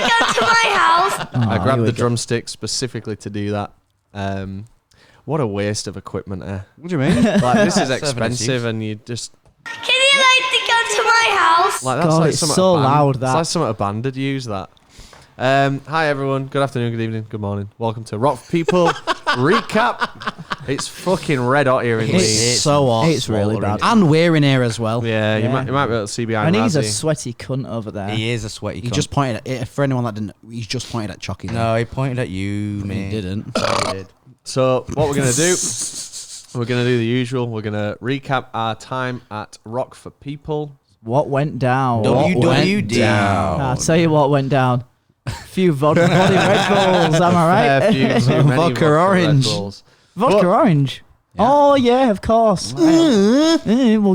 come to my house? I grabbed the drumstick specifically to do that. What a waste of equipment, eh? What do you mean? Like, this is expensive, and you just... Can you like to come to my house? Like, that's God, like it's something so a band, loud, It's that. like something a band would use, that. Hi, everyone. Good afternoon, good evening, good morning. Welcome to Rock for People Recap. It's fucking red hot here in Leeds. It's so hot. It's really bad. And we're in here as well. Yeah, Yeah. You might be able to see behind And he's a Razzie. sweaty cunt over there. He is a sweaty He cunt. just pointed at, for anyone that didn't, he's just pointed at CHOC. No, he pointed at you, he mate. didn't. He did. So, what we're going to do, we're going to do the usual. We're going to recap our time at Rock for People. What went down? down. I'll tell you what went down. A few vodka Red Bulls, am I right? Vodka orange. Vodka orange. Yeah. Oh, yeah, of course. We'll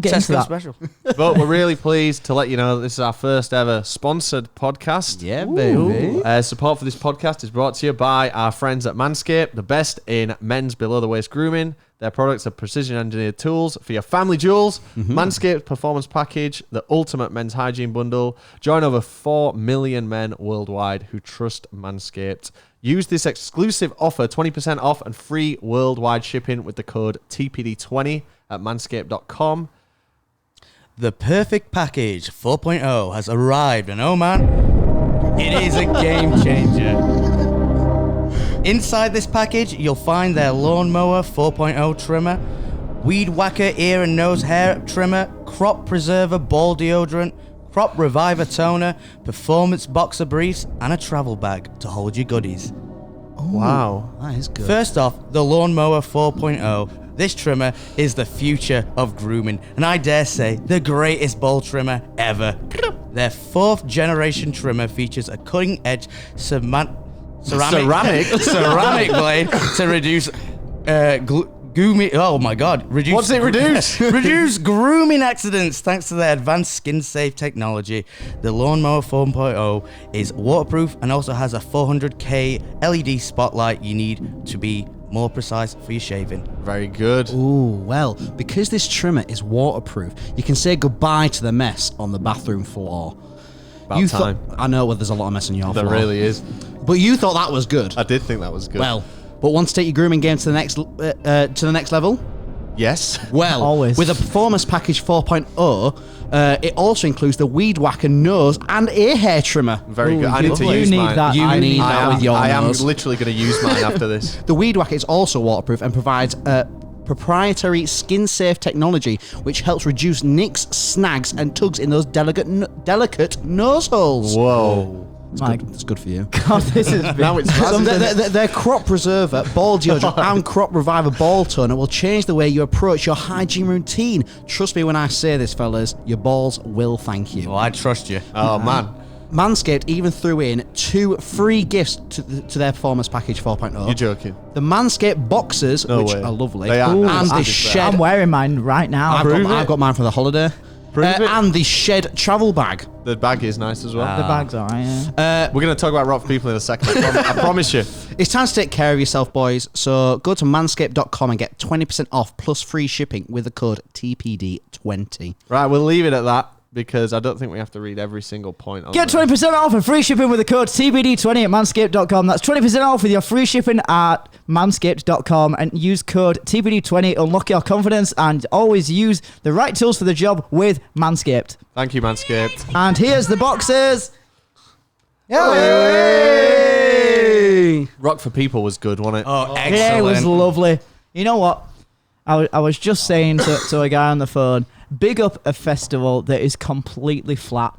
get into Tesco that. special. But we're really pleased to let you know that this is our first ever sponsored podcast. Yeah, baby. Support for this podcast is brought to you by our friends at Manscaped, the best in men's below-the-waist grooming. Their products are precision-engineered tools for your family jewels. Manscaped Performance Package, the ultimate men's hygiene bundle. Join over 4 million men worldwide who trust Manscaped. Use this exclusive offer, 20% off and free worldwide shipping with the code TPD20 at manscaped.com. The perfect package 4.0 has arrived, and oh man, it is a game changer. Inside this package, you'll find their Lawnmower 4.0 trimmer, Weed Whacker ear and nose hair trimmer, Crop Preserver ball deodorant, Crop Reviver toner, Performance boxer briefs, and a travel bag to hold your goodies. Wow. That is good. First off, the Lawnmower 4.0. This trimmer is the future of grooming, and I dare say the greatest ball trimmer ever. Their 4th generation trimmer features a cutting-edge ceramic blade to reduce What's it reduce? reduce grooming accidents thanks to their advanced skin-safe technology. The Lawnmower 4.0 is waterproof and also has a 400K LED spotlight you need to be more precise for your shaving. Very good. Ooh, well, because this trimmer is waterproof, you can say goodbye to the mess on the bathroom floor. About time. I know, well, there's a lot of mess on your There floor. really is. But you thought that was good. I did think that was good. Well, but want to take your grooming game to the next level? yes. Well, Always. with a Performance Package 4.0, it also includes the Weed Whacker nose and ear hair trimmer. Very good. I you- need to you use need mine. that. You I need need that with your I am nose. literally going to use mine after this. The Weed Whacker is also waterproof and provides proprietary skin-safe technology, which helps reduce nicks, snags, and tugs in those delicate nose holes. Whoa. It's good for you. God, this is Now it's Their Crop Preserver, Ball Deodorant, and Crop Reviver Ball Toner will change the way you approach your hygiene routine. Trust me when I say this, fellas, your balls will thank you. Well, I trust you. Oh, man. Manscaped even threw in 2 free gifts to their Performance Package 4.0. You're joking. The Manscaped boxers, No which way. are lovely, They are nice, and to the be fair. shed. I'm wearing mine right now. I've got mine for the holiday. Prove it. And the shed travel bag. The bag is nice as well. The bag's alright, yeah. We're going to talk about Rock for People in a second. I promise you. It's time to take care of yourself, boys. So go to manscaped.com and get 20% off plus free shipping with the code TPD20. Right, we'll leave it at that because I don't think we have to read every single point. Get 20% off and free shipping with the code TBD20 at manscaped.com. That's 20% off with your free shipping at manscaped.com and use code TBD20. Unlock your confidence and always use the right tools for the job with Manscaped. Thank you, Manscaped. And here's the boxes. Hey! Rock for People was good, wasn't it? Oh, excellent. Yeah, it was lovely. You know what? I was just saying to a guy on the phone, big up a festival that is completely flat.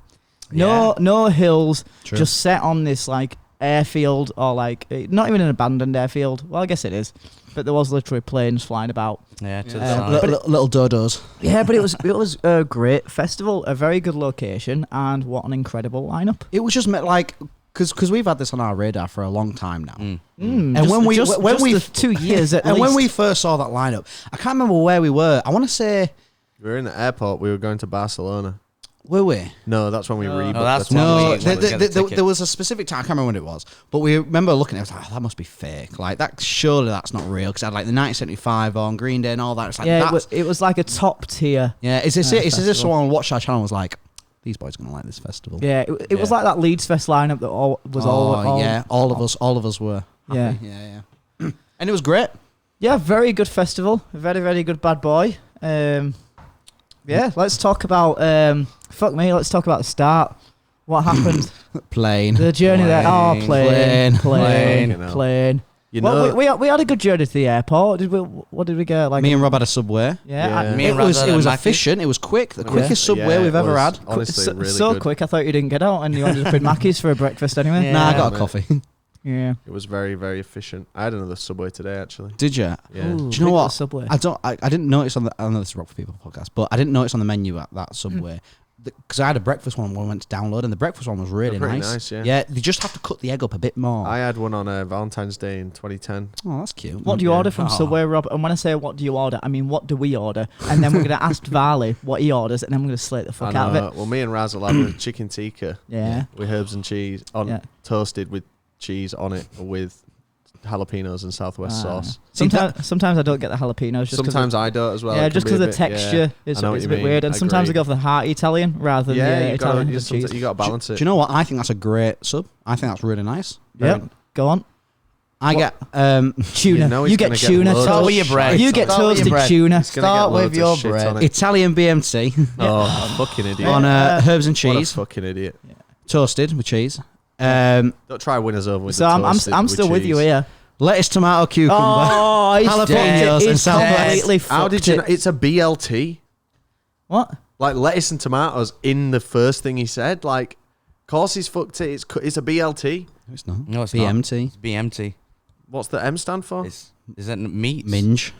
No hills, True. just set on this like airfield or like not even an abandoned airfield. Well, I guess it is, but there was literally planes flying about. Yeah, to the side. Little dodos. Yeah, but it was a great festival, a very good location, and what an incredible lineup. It was just like, because we've had this on our radar for a long time now. And when we 2 years at and least. when we first saw that lineup, I can't remember where we were. I want to say, We were in the airport. We were going to Barcelona. were we? No, that's when we rebooked. that's the when ticket. we- No, wanted to get the ticket. there was a specific time. I can't remember when it was, but we remember looking at it. I was like, oh, that must be fake. Like that, surely that's not real. Because I had like the 1975 on Green Day and all that. It's like yeah, that's, it was like a top tier. yeah. It's as if festival. someone watched our channel and was like, these boys are gonna like this festival. Yeah, it was like that Leeds Fest lineup that was all. Yeah, all of us were. Happy. Yeah. Yeah. And it was great. Yeah, very good festival. Very, very good bad boy. Yeah, let's talk about. Let's talk about the start. What happened? Plane. The journey there. Oh, plane. Plane. You know, Well, we had a good journey to the airport. What did we get? Like Me and Rob had a Subway. Yeah. It was efficient. It was quick. The quickest Subway we've ever had. Honestly, really so good. quick. I thought you didn't get out, and you ended up in Mackey's for a breakfast anyway. Nah, I got a mate. coffee. Yeah. It was very, very efficient. I had another Subway today, actually. Did you? Yeah. Ooh, Do you know big what? Subway. I didn't notice on the. I know this is Rock for People podcast, but I didn't notice on the menu at that Subway because I had a breakfast one when I went to download, and the breakfast one was really They're pretty nice. nice, yeah. Yeah, they just have to cut the egg up a bit more. I had one on Valentine's Day in 2010. Oh, that's cute. What do you Yeah. order from Subway, Rob? And when I say what do you order, I mean what do we order? And then we're going to ask Varley what he orders, and then we're going to slate the fuck out of it. Well, me and Raz will have a chicken tikka Yeah. with herbs and cheese toasted with cheese on it with jalapenos and Southwest sauce. Sometimes I don't get the jalapenos. Just Sometimes I don't as well. Yeah, It can just be because a the bit- texture is I know what it's a you bit mean. weird. And sometimes I Agreed. go for the hearty Italian rather than the Italian with cheese. you got to balance Do it. you know what? I think that's a great sub. I think that's really nice. Yep. Go on. I get Tuna. You know he's You get gonna get tuna. loads Start of with your shit bread. You on get it. Start with your toasted bread. tuna. He's gonna Start get with loads your of shit bread. on it. Italian BMT Oh, fucking idiot. on herbs and What a cheese, fucking idiot. toasted with cheese. Don't try winners over with So the I'm toasted still with you cheese. here. Lettuce, tomato, cucumber. Oh, he's Jalapenos dead. and He's Southwest. completely How did fucked you know? it. It's a BLT. What? Like lettuce and tomatoes in the first thing he said. Like, of course he's fucked it. It's a BLT. No, it's not. No, it's BMT. Not. It's BMT. What's the M stand for? Is it meat? Minge.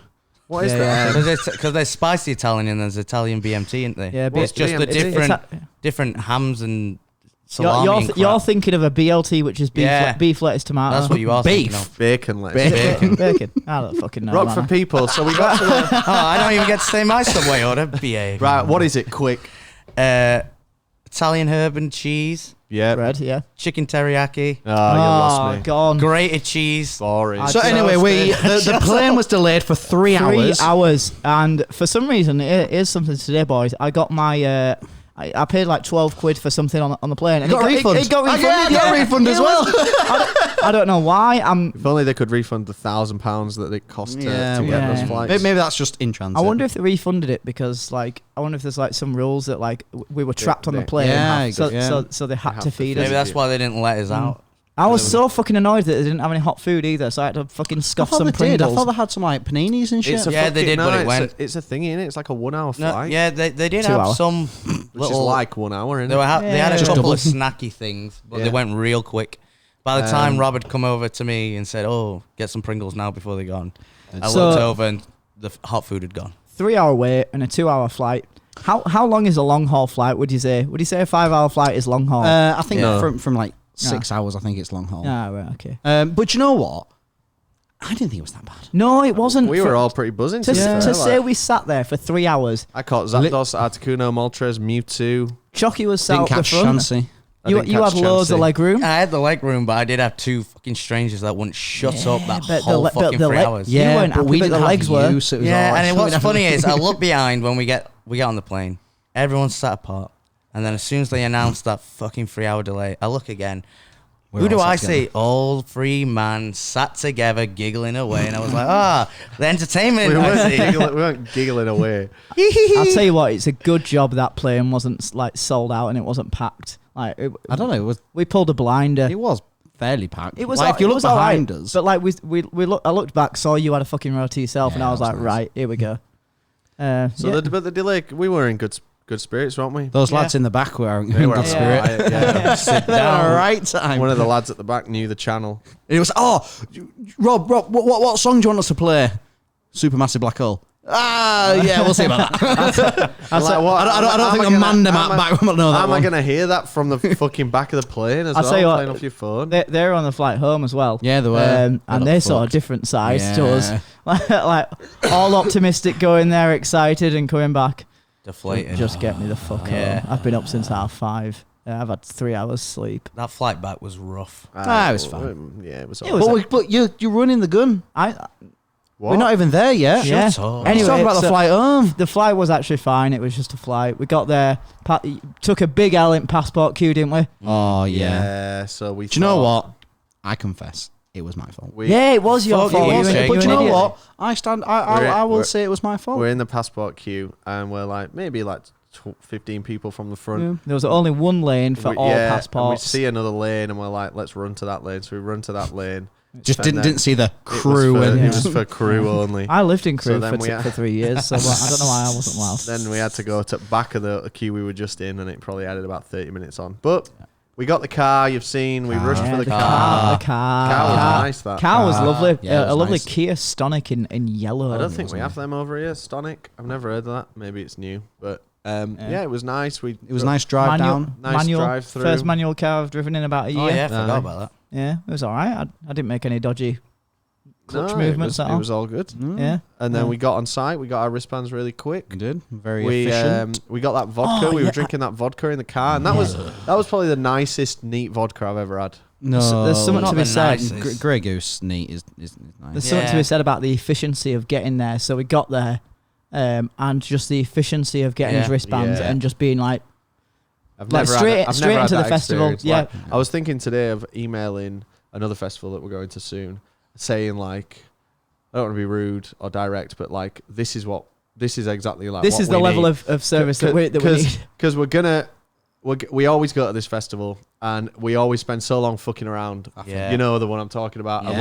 What is that? Because there's spicy Italian and there's Italian BMT, isn't there? Yeah, It's just the BMT? different hams and salami. and You're crap. thinking of a BLT, which is beef, Yeah. beef lettuce, tomato. That's what you are Beef. thinking of. Bacon lettuce. Bacon. I don't fucking know. Rock man. for people. So we got to the, Oh, I don't even get to say my Subway order. BA. right. What is it? Quick. Italian herb and cheese, Yeah. Bread, yeah. chicken teriyaki, Oh, you lost me. Gone. grated cheese. Boring. I So just- anyway, the plane was delayed for 3 hours. 3 hours, and for some reason, it is something today, boys. I got my. I paid like 12 quid for something on the plane. And Got a refund. It got refunded. I got a refund as well. I don't know why. If only they could refund the £1,000 that it cost to get yeah. those flights. Maybe that's just in transit. I wonder if they refunded it because, like, I wonder if there's like some rules that like we were trapped on the they- plane, Yeah, so, yeah. so they had have to to feed feed us. Maybe that's why they didn't let us out. I was so fucking annoyed that they didn't have any hot food either, so I had to fucking I scuff thought some they did. I Pringles. thought they had some like paninis and shit. It's a Yeah, they fucking- did, but no, it went. It's a thingy, innit? It's like a 1 hour No, flight. yeah, they did 2 have hours. some Which is little. like 1 hour, innit? They had a Just couple double. of snacky things, but they Yeah. went real quick. By the time Um, Rob had come over to me and said, "Oh, get some Pringles now before they're gone," I So- looked over and the hot food had gone. 3 hour wait and a 2 hour flight. How long is a long haul flight? Would you say? Would you say a 5 hour flight is long haul? I think No. from like 6 hours, I think it's long haul. Ah, right, okay. But you know what? I didn't think it was that bad. No, it wasn't. We were all pretty buzzing. to, be fair, to like- say we sat there for 3 hours. I caught Zapdos, Articuno, Moltres, Mewtwo. Chucky was sat Didn't up the catch front. Chansey. I You didn't had catch loads of Chansey. leg room. I had the leg room, but I did have two fucking strangers that wouldn't shut up that but whole fucking 3 hours. You weren't but happy, we but didn't the have legs were. you, so it was all Yeah, right. and So what's we'd funny have- is I look behind when we get on the plane. Everyone's sat apart, and then as soon as they announce that fucking 3 hour delay, I look again. We're Who do all sat I together. see? All three man sat together, giggling away, and I was like, the entertainment. We I weren't, see. giggling, we weren't giggling away. I'll tell you what, it's a good job that plane wasn't like sold out and it wasn't packed. Like I don't know. we pulled a blinder. It was fairly packed. It was like, if you it look was all behind right, us. but like I looked back, saw you had a fucking row to yourself, and Yeah, I was that like, was nice. right, here we go. So Yeah. but the delay, we were in good spirits, weren't we? Those lads in the back were in They were good having a spirit. riot, yeah. Sit They were down. a right time. One of the lads at the back knew the channel. It was Rob, what song do you want us to play? Supermassive Black Hole. Yeah, we'll see about that. I'm like, what? I don't think Am I Amanda gonna- Matt back will know that How am I one. going to hear that from the fucking back of the plane as I'll well, tell you what, playing off your phone? They're on the flight home as well. Yeah, they were. and got they saw a fucked. different side to Yeah. us. like all optimistic, going there, excited, and coming back. Deflated. Just get me the fuck Yeah. home. I've been up since 5:30. I've had 3 hours sleep. That flight back was rough. It was fine. Yeah, it was It all was- right. But you're running the gun. I What? We're not even there yet. Yeah. Shut up. Let's talk about the so flight home. The flight was actually fine. It was just a flight. We got there, took a big L in passport queue, didn't we? Oh, yeah. Yeah. So we. Do you know what? I confess, it was my fault. Yeah, it was your Fuck fault. you, You Jake. were- But you you were an know idiot. what? I will We're- say it was my fault. We're in the passport queue, and we're like maybe like 15 people from the front. There was only one lane for all And we passports. see another lane, and we're like, let's run to that lane. So we run to that lane. Just And then didn't see the It was crew. for- And It was for crew only. I lived in So crew then for 3 years, so I don't know why I wasn't allowed. Then we had to go to back of the queue we were just in, and it probably added about 30 minutes on. But we got the car. You've seen. We rushed for the car. The car. Car was nice. That Car was lovely. Yeah, it was a lovely nice. Kia Stonic in yellow. I don't think we have them over here. Stonic. I've never heard of that. Maybe it's new, but yeah, it was nice. it was a nice drive down. Nice manual, drive through. First manual car I've driven in about a year. Oh yeah, I forgot about that. Yeah, it was all right. I didn't make any dodgy clutch No, movements at it all. was all good. Yeah. And then Yeah. we got on site. We got our wristbands really quick. We did. Very We efficient. we got that vodka. Oh, we yeah. were drinking that vodka in the car, and that was probably the nicest neat vodka I've ever had. No, So there's something not to be the said. nicest. Grey Goose neat is nice. There's something to Yeah. be said about the efficiency of getting there. So we got there, and just the efficiency of getting his Yeah. wristbands Yeah. and just being like, I've Like never straight- had, I've straight never had into the that festival, experience. yeah. Like, I was thinking today of emailing another festival that we're going to soon, saying like, I don't want to be rude or direct, but like, this is exactly like. this what is the we level need. of service that we need. Because we always go to this festival, and we always spend so long fucking around. Yeah. You know the one I'm talking about, Yeah. and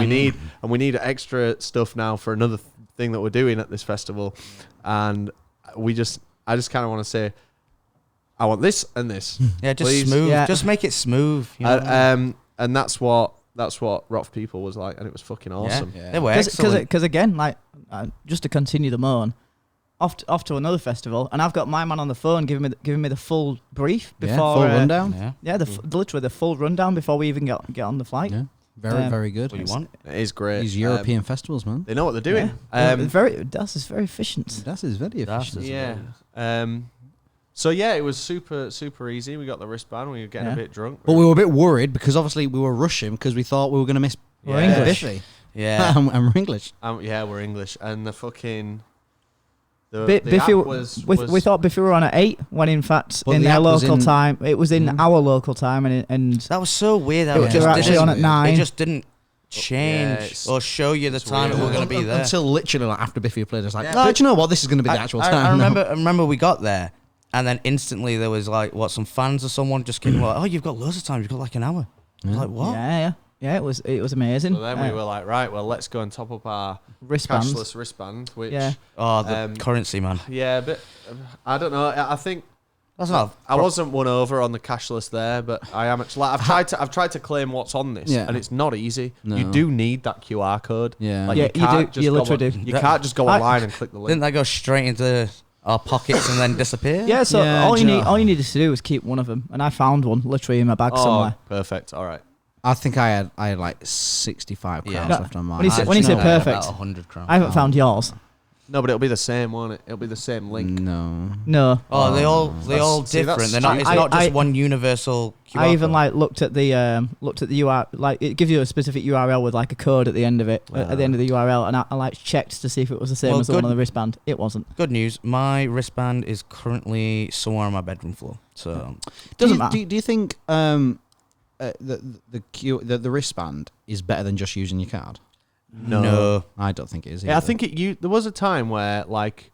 we need extra stuff now for another thing that we're doing at this festival, and I just kind of want to say, I want this and this. Yeah, just Please. smooth. Yeah. Just make it smooth. You know? And that's what Rock People was like, and it was fucking awesome. Yeah. They were excellent. Because again, like just to continue the moan, off to another festival, and I've got my man on the phone giving me the full brief before full rundown. Yeah. Yeah, literally the full rundown before we even get on the flight. Yeah, very Um, very good. What do you want? It is great. These European festivals, man. They know what they're doing. Das is very efficient. That is very That's efficient. Yeah. So yeah, it was super easy. We got the wristband. We were getting a bit drunk. But we were a bit worried because obviously we were rushing because we thought we were going to miss. We're Yeah. English. Biffy. Yeah. and we're English. Yeah, we're English, and the fucking Biffy, app was we thought Biffy were on at 8 when in fact Well, in the their app was local in- time it was in our local time and That was so weird. That They it were just actually didn't- on at 9. It just didn't change it's- or show you the time that weird. we're going to be there. Until literally like after Biffy played, it's like, Yeah. no, do you know what? This is going to be the actual time. I remember we got there, and then instantly there was like some fans or someone just came like, oh, you've got loads of time. You've got like an hour. I was like, what? yeah, it was amazing. So then we were like, right, well, let's go and top up our Wristbands. cashless wristband, which Yeah. Oh, the currency, man. yeah, but I don't know. I think That's not. I wasn't won over on the cashless there, but I am actually. Like, I've tried to claim what's on this, Yeah. and it's not easy. No. You do need that QR code. Yeah. like, Yeah, you can't do. just You go literally on- do. You That- can't just go online and click the Didn't link. that go straight into our pockets and then disappear? Yeah, so Yeah, all do you you need know- all you needed to do was keep one of them, and I found one literally in my bag somewhere. Perfect. All right. I think I had like 65 crowns Yeah. left on mine. When you say- I when you say actually had perfect, about 100 crowns. I haven't found yours. No, but it'll be the same, won't it? It'll be the same link. No. No, Oh, they all See, that's different. They're not. It's stupid. not just I- one universal QR I even code. like looked at the URL, like it gives you a specific URL with like a code at the end of it, at the end of the URL, and I like checked to see if it was the same Well, as the one good- on the wristband. It wasn't. Good news. My wristband is currently somewhere on my bedroom floor. So Doesn't matter. Do you think the wristband is better than just using your card? no. I don't think it is. Yeah, I either. think there was a time where like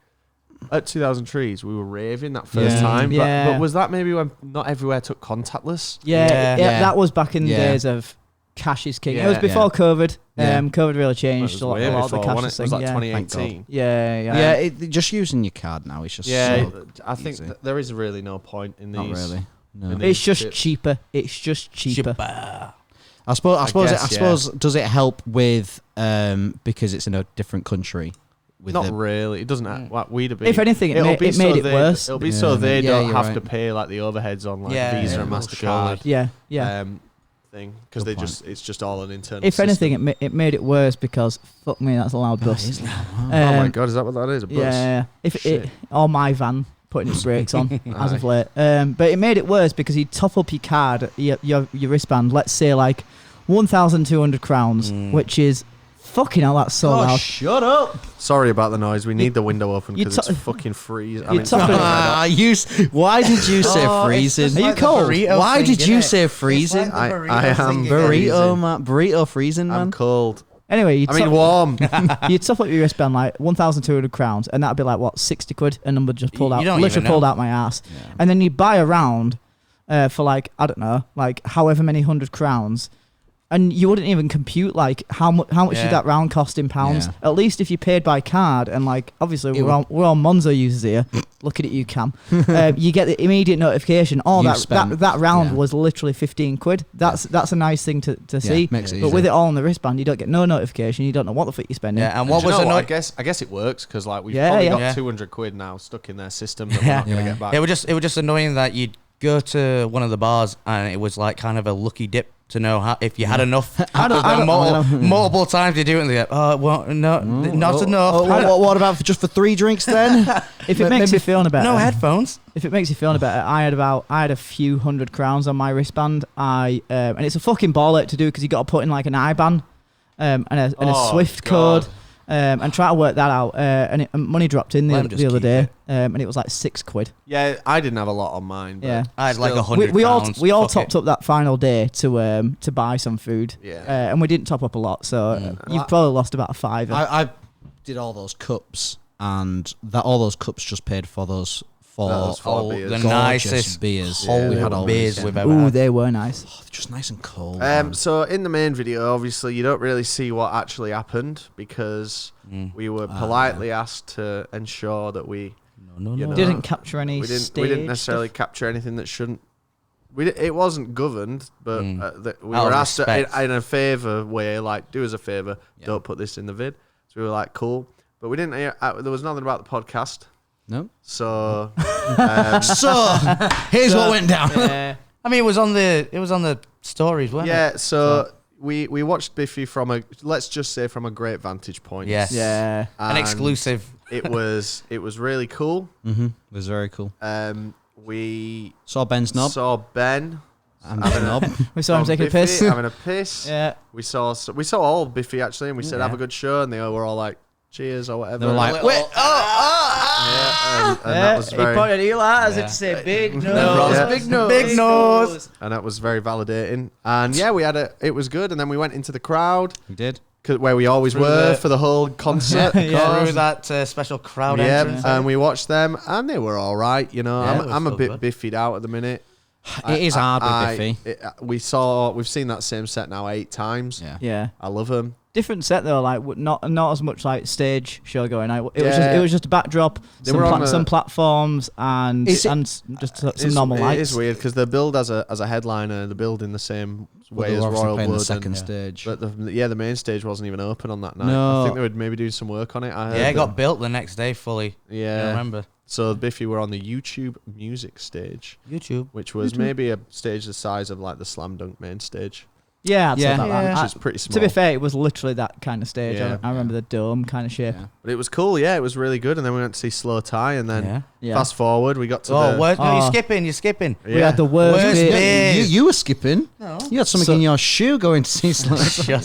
at 2000 Trees we were raving that first Yeah. time, Yeah. but was that maybe when not everywhere took contactless? Yeah, Yeah. that was back in the Yeah. days of cash is king. It Yeah. was before COVID. Yeah. COVID really Well, changed it a was lot, way of the before, wasn't cashless it? It thing. was like Yeah. 2018. Yeah, Yeah, just using your card now is just Yeah, so I think easy. there is really no point in these. Not really. No. in It's these just bits. cheaper. It's just cheaper. I suppose guess, does it help with because it's in a different country with Not the really. It doesn't. What we'd have been. If anything, it made it worse. It'll be so Yeah. they Yeah, don't you're have right. to pay like the overheads on like Yeah, Visa yeah, and well, Mastercard. Yeah. Thing because Good they point. it's just all an internal. If anything, system. it made it worse because fuck me, that's a loud bus. Oh my god, is that what that is? A bus? Yeah. If Shit. it or my van putting its brakes on as of late. But it made it worse because you top up your card, your wristband. Let's say like 1,200 crowns, which is Fucking hell, that's so Oh, loud. shut up. Sorry about the noise. We need the window open you because to- it's fucking freezing. you topping it. Why did you say freezing? Are you cold? Why did you say freezing? I am Burrito, man. Burrito freezing, man. I'm cold. Anyway, you I mean warm. you top up your wristband like 1,200 crowns, and that'd be like what, 60 quid? A number just pulled You out, don't even literally know. pulled out my ass. And then you buy a round for like, I don't know, like however many 100 crowns. And you wouldn't even compute like how much Yeah. did that round cost in pounds. Yeah. At least if you paid by card, and like obviously It we're all Monzo users here. Looking at you, Cam. You get the immediate notification. Oh, You've that spent- round yeah. was literally 15 quid. That's a nice thing to see. makes it But easy. with it all on the wristband, you don't get no notification. You don't know what the fuck you're spending. Yeah, and what Do you was know what? annoying? I guess it works because like we've Yeah, probably yeah. got Yeah. 200 quid now stuck in their system that we're not gonna get back. It was just annoying that you'd go to one of the bars and it was like kind of a lucky dip to know how, if you had enough. Multiple times you do it and they go, oh, well, no, not enough. What about just for 3 drinks then? If it makes you feel better, No headphones. If it makes you feel better, I had a few 100 crowns on my wristband. And it's a fucking ball ache to do because you got to put in like an IBAN and a Oh, Swift God. code. And try to work that out. And money dropped in Let 'em the just other keep day, it. and it was like 6 quid. Yeah, I didn't have a lot on mine. But Yeah. I had like still. 100 We all pounds. Fuck topped it. up that final day to buy some food. Yeah. And we didn't top up a lot, so you've probably lost about a fiver. I did all those cups, and all those cups just paid for those Those four four beers. The gorgeous nicest beers cold we had all beers weekend. we've ever Ooh, had. they were nice. Oh, they're just nice and cold. man. So in the main video, obviously, you don't really see what actually happened because we were politely asked to ensure that we No, you know, Didn't capture any we didn't stage necessarily stuff. capture anything that shouldn't. It wasn't governed, but we Out were of asked to, respect. in a favor way, like do us a favor, don't put this in the vid. So we were like, cool, but we didn't. There was nothing about the podcast, No. so So here's what went down. I mean, it was on the stories, wasn't yeah. it? So we watched Biffy from let's just say from a great vantage point. Yes. Yeah. An And exclusive. It was really cool. Mm-hmm. It was very cool. We Saw Ben's knob. saw Ben And Ben's knob. We saw him from taking a Biffy piss. having a piss. Yeah. We saw all Biffy actually, and we said Yeah. have a good show, and they were all like cheers or whatever. They were like, Wait, yeah, and that was very, He pointed at Eli as Yeah. if to say big nose. Yeah. Big nose. Big nose. and that was very validating. And yeah, it was good. And then we went into the crowd we did. where we always Through were the- for the whole concert. Yeah. Through that special crowd Yeah, entrance. and we watched them, and they were all right. You know, Yeah, it was I'm a still bit good. biffied out at the minute. It is hard with Biffy. We've seen that same set now 8 times. Yeah. Yeah. I love them. Different set though, like not as much like stage show going. It was Yeah. it was just a backdrop, They were on some the- platforms and Is it- and just some normal It lights. is weird because they're billed as a headliner. They're billed in the same But way they as were obviously Royal playing Blood. the second and, stage. But the main stage wasn't even open on that night. No. I think they would maybe do some work on it. I heard Yeah, it got that- built the next day fully. I Yeah. remember. So Biffy were on the YouTube music stage, YouTube. which was maybe a stage the size of like the Slam Dunk main stage, Yeah, I'd say Yeah. about that. which is pretty small. To be fair, it was literally that kind of stage. Yeah. I remember the dome kind of shape. Yeah. But it was cool. Yeah, it was really good. And then we went to see Slow Tie, and then Yeah. Yeah. fast forward, we got to Oh, the. what? No, you're Oh. skipping. You're skipping. Yeah. We had the worst Worst bit. bit. You were skipping. No. You had something So- in your shoe going to see Slow. Shut up.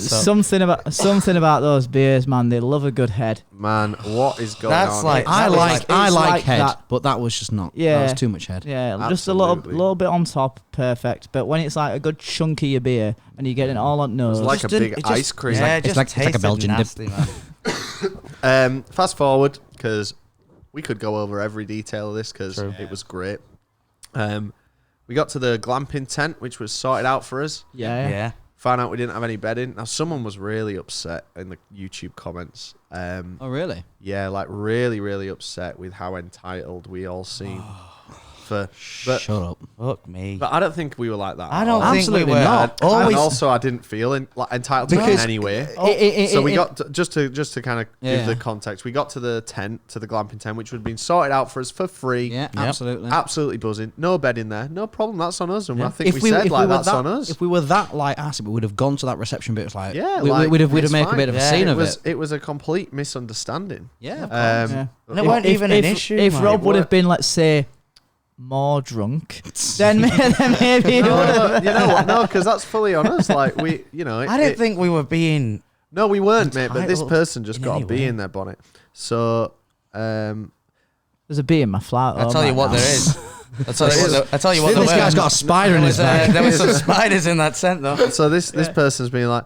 Something about those beers, man. They love a good head. Man, what is going That's on? like- I That was like like- I it's like like head, that. but that was just not. Yeah. That was too much head. Yeah, just a Absolutely. little bit on top, perfect. But when it's like a good chunky beer and you get it all on nose, It's like a Just big didn't- it just- ice cream. Yeah, It's it like- just it's like a tasted Belgian dip. nasty, man. Fast forward because we could go over every detail of this because True. it was great. We got to the glamping tent, which was sorted out for us. yeah. Yeah. Found out we didn't have any bedding. Now someone was really upset in the YouTube comments. Oh really? Yeah, like really, really upset with how entitled we all seem. But Shut up. Fuck me. I don't think we were like that. I at don't all. think Absolutely we were. not. And Always. also, I didn't feel entitled to it in Because- any way. It- So we it- got just to kind of give Yeah. the context. We got to the glamping tent, which had been sorted out for us for free. Yeah, Yep. absolutely. Absolutely buzzing. No bed in there. No problem. That's on us. And I think If we we- said if like we were that's that- on us. If we were that like ass, we would have gone to that reception bit. It was like, Yeah, we'd like, have it's made a fine. bit of a Yeah, scene it of was it. it was a complete misunderstanding. Yeah, Yeah. And it weren't even an issue. If man. Rob would It have been, let's say, more drunk, then maybe he would have. You know what? No, because that's fully on us. Like we, I didn't think we were being No, we weren't, mate. But this Entitled person just in got a any bee way. in their bonnet. So, There's a bee in my flat. I'll tell you what there is. I'll tell you what This there guy's were. got a spider in his bag. There were some spiders in that tent, though. so this person's being like,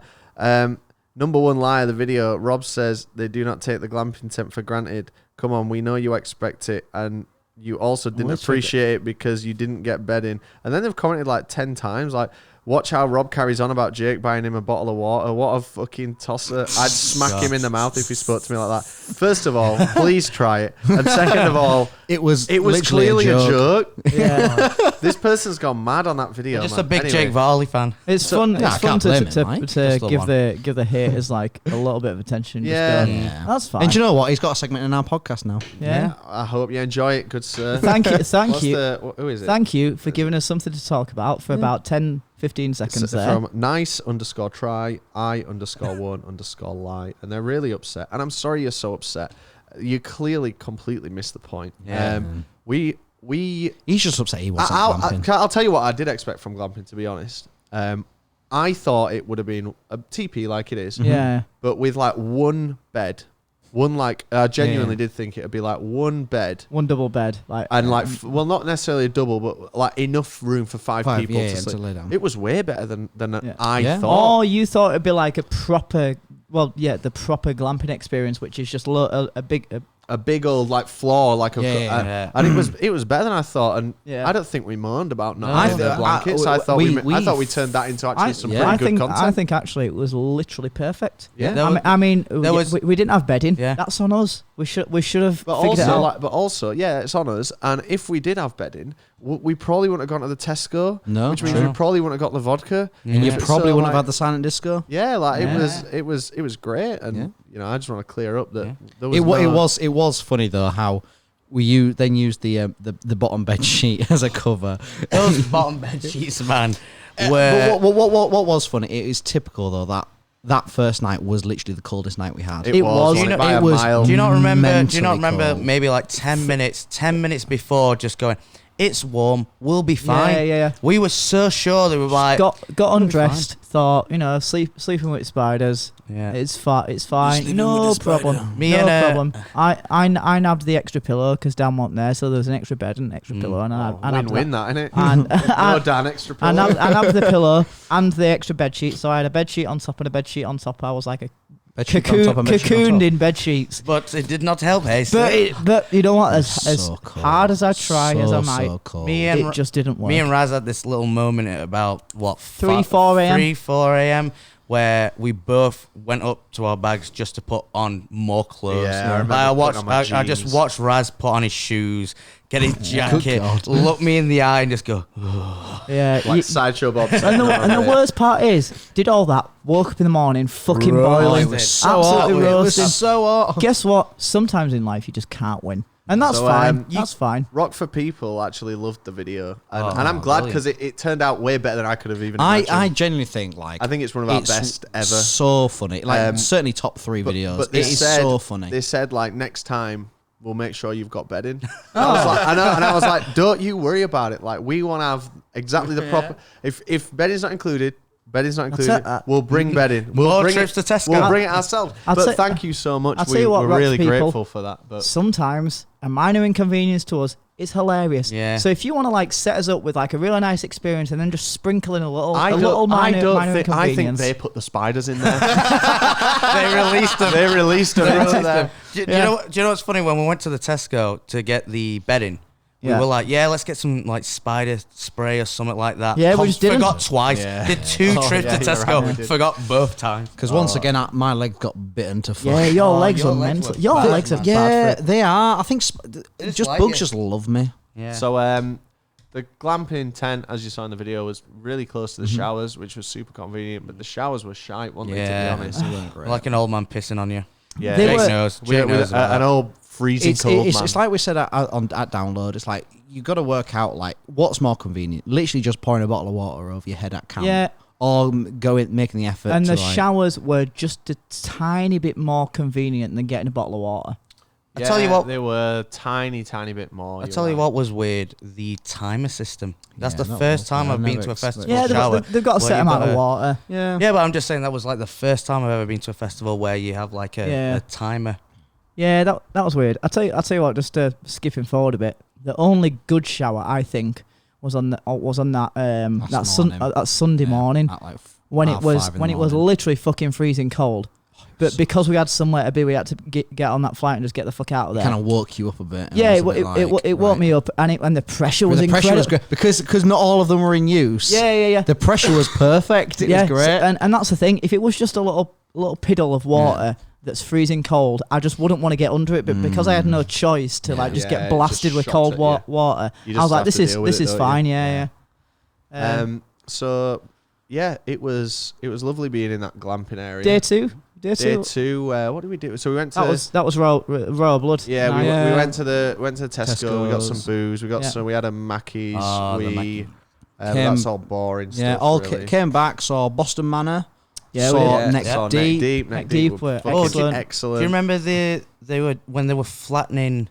number one lie of the video. Rob says they do not take the glamping tent for granted. Come on, we know you expect it, and you also didn't appreciate it because you didn't get bedding. And then they've commented like 10 times, like, watch how Rob carries on about Jake buying him a bottle of water. What a fucking tosser. I'd smack him in the mouth if he spoke to me like that. First of all, please try it. And second of all, It was literally clearly a joke. Yeah. This person's gone mad on that video. Just man. a big Anyway, Jake Varley fan. It's fun. I It's fun can't blame him, to Mike. Just give the the haters like a little bit of attention. Yeah. Just go, Yeah. that's fine. And do you know what? He's got a segment in our podcast now. yeah. I hope you enjoy it, good sir. Thank you. What's who is it? Thank you for giving us something to talk about for about 10, 15 seconds there. From nice_try, I_1_lie. And they're really upset. And I'm sorry you're so upset. You clearly completely missed the point. Yeah. We He's just upset he wasn't glamping. I'll tell you what I did expect from glamping, to be honest. I thought it would have been a TP like it is. Yeah. But with like one bed. I genuinely did think it would be like one bed. One double bed. And well, not necessarily a double, but like enough room for five people yeah, to to sleep. lay down. It was way better than Yeah. I Yeah. thought. Oh, you thought it'd be like a proper, the proper glamping experience, which is just a big. A big old like floor, like Yeah. and it was better than I thought. And Yeah. I don't think we moaned about not No. having the blankets. I thought we turned that into actually some pretty good content. I think actually it was literally perfect. Yeah. We didn't have bedding. Yeah. That's on us. We should have But figured it out. also, yeah, it's on us. And if we did have bedding, we probably wouldn't have gone to the Tesco. No, which means true. we probably wouldn't have got the vodka. And you Yeah. probably So, wouldn't have like- had the silent disco. Yeah, like Yeah. it was great. And I just want to clear up that there was It was funny though how we then used the bottom bed sheet as a cover. Those bottom bed sheets, man. Where But what was funny? It is typical though that first night was literally the coldest night we had. It was. Do you know- by a it was- mile. Do you not remember? Do you not mentally remember? cold. Maybe like 10 minutes before, just going, "It's warm. We'll be fine." Yeah. We were so sure they were like, Got undressed. Thought sleeping with spiders. Yeah. It's fine. It's fine. Sleeping No with the spider. problem. Me no and, problem. I nabbed the extra pillow because Dan wasn't there, so there was an extra bed and an extra pillow, and I nabbed win-win that. that, innit? And No Dan extra I pillow. nabbed the pillow and the extra bed sheet. So I had a bed sheet on top and a bed sheet on top. I was like a Bed sheet on top and bed sheet on cocooned top. in bed sheets. but it did not help. Hey, But you know what? As So cold. hard as I try, as I So might, cold. Me and it just didn't work. me and Raz had this little moment at about 4 a.m. 4 a.m. where we both went up to our bags just to put on more clothes. Yeah, I remember Like, putting on my I just jeans. watched Raz put on his shoes, get his jacket, God. look me in the eye, and just go. yeah. Like Sideshow Bob. And the worst part is, did all that, woke up in the morning, fucking boiling, It was so absolutely hot. It was roasting. so hot. Guess what? Sometimes in life you just can't win, and that's So, fine. That's fine. Rock for People actually loved the video, and I'm glad because it turned out way better than I could have even imagined. I genuinely think like I think it's one of our it's best ever. So funny, like Um, certainly top 3 videos. But It they is said, so funny. They said like next time we'll make sure you've got bedding. I was like, I was like, don't you worry about it. Like we want to have exactly the proper. If bedding's not included. Bedding's not included. it. We'll bring bedding. We'll More bring trips it, to Tesco. We'll bring it ourselves. I'll But tell- thank you so much. I'll tell you what, We're Rock really people, grateful for that. But Sometimes a minor inconvenience to us is hilarious. Yeah. So if you want to like set us up with like a really nice experience and then just sprinkle in a little I minor think inconvenience. they put the spiders in there. They released them. They released them into there. Do you know what's funny? When we went to the Tesco to get the bedding, we Yeah. were like, let's get some like spider spray or something like that. Yeah, we just didn't. forgot twice. Yeah. Did 2 Oh, trips yeah, to you're Tesco, right, we did. forgot both times. Because once again, my leg got bitten to fuck. Yeah, your legs your are legs mental. were Your bad, legs are man. bad Yeah, for it. they are. I think just just like bugs it. just love me. Yeah. So the glamping tent, as you saw in the video, was really close to the showers, which was super convenient. But the showers were shite, weren't they? Yeah. To be honest, They weren't great. like an old man pissing on you. yeah, They Jake were- knows. We- Jake we- knows about an that. old freezing cold man. It's like we said at download. It's like you got to work out like what's more convenient. Literally just pouring a bottle of water over your head at camp. Yeah. Or making the effort. And to the like, showers were just a tiny bit more convenient than getting a bottle of water. I tell you what, they were tiny bit more. I tell you what was weird: the timer system. That's the that first was time weird. I've I've been never to a expected- festival Yeah, shower. they've got a where set you've amount got of a- water. Yeah. Yeah, but I'm just saying that was like the first time I've ever been to a festival where you have like a timer. Yeah, that was weird. I'll tell you what. Just skipping forward a bit, the only good shower I think was on that that Sunday morning At like when it 5:30 in the was morning. literally fucking freezing cold. But because we had somewhere to be, we had to get on that flight and just get the fuck out of there. Kind of woke you up a bit. and Yeah, was a bit it woke right. me up, and the pressure was the incredible. pressure was great because not all of them were in use. Yeah. The pressure was perfect. It yeah, was great. and that's the thing. If it was just a little piddle of water that's freezing cold, I just wouldn't want to get under it. But because I had no choice to like just Yeah, get it blasted just with shot cold at you. water, You I just was like, have this to is deal with this it, is don't fine. you? Yeah. So yeah, it was lovely being in that glamping area. Day two. Day two. What did we do? So we went to That was Royal Blood. Yeah, Nice. we went to Tesco. We got some Tesco's. booze. We got Yeah. some. We had a Mackey's. Oh, the we Came- that's all boring Yeah, stuff. all really. came back, saw Boston Manor, Yeah, saw we did. Neck saw Deep. Neck Deep Deep were were fucking excellent. excellent. Do you remember they were when they were flattening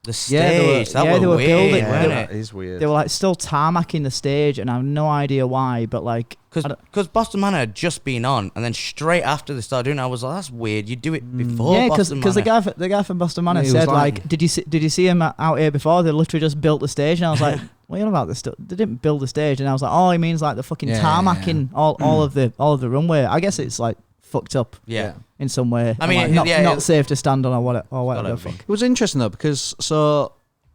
the stage? Yeah, they were weird, building- weren't Yeah, it? that is weird. They were like still tarmacking the stage, and I have no idea why. But like, I don't- Because Boston Manor had just been on, and then straight after they started doing it, I was like, that's weird. You do it before yeah, because Boston the Manor. guy from Boston Manor Yeah, he said was like, like- did you see him out here before? They literally just built the stage, and I was like, what are you on about this stuff? They didn't build the stage, and I was like, oh, he means like the fucking Yeah, tarmacking all of the runway. I guess it's like fucked up Yeah. in some way. I mean, and, like, yeah, not safe to stand on or whatever. Whatever. The fuck. It was interesting though because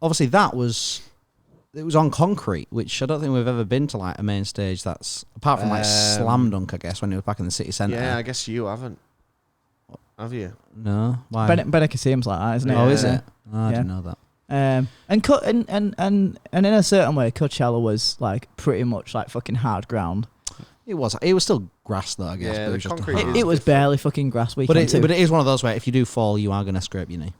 obviously it was on concrete, which I don't think we've ever been to like a main stage that's apart from like Slam Dunk, I guess, when it was back in the city centre. Yeah, I guess you haven't. Have you? No, why? Better seems like that, isn't it? Oh, is Yeah. it? Oh, I didn't know that. And in a certain way, Coachella was like pretty much like fucking hard ground. It was still grass though, I guess. Yeah, but it the was just concrete hard. is It was different. barely fucking grass But weekend too. it is one of those where if you do fall, you are gonna scrape your knee.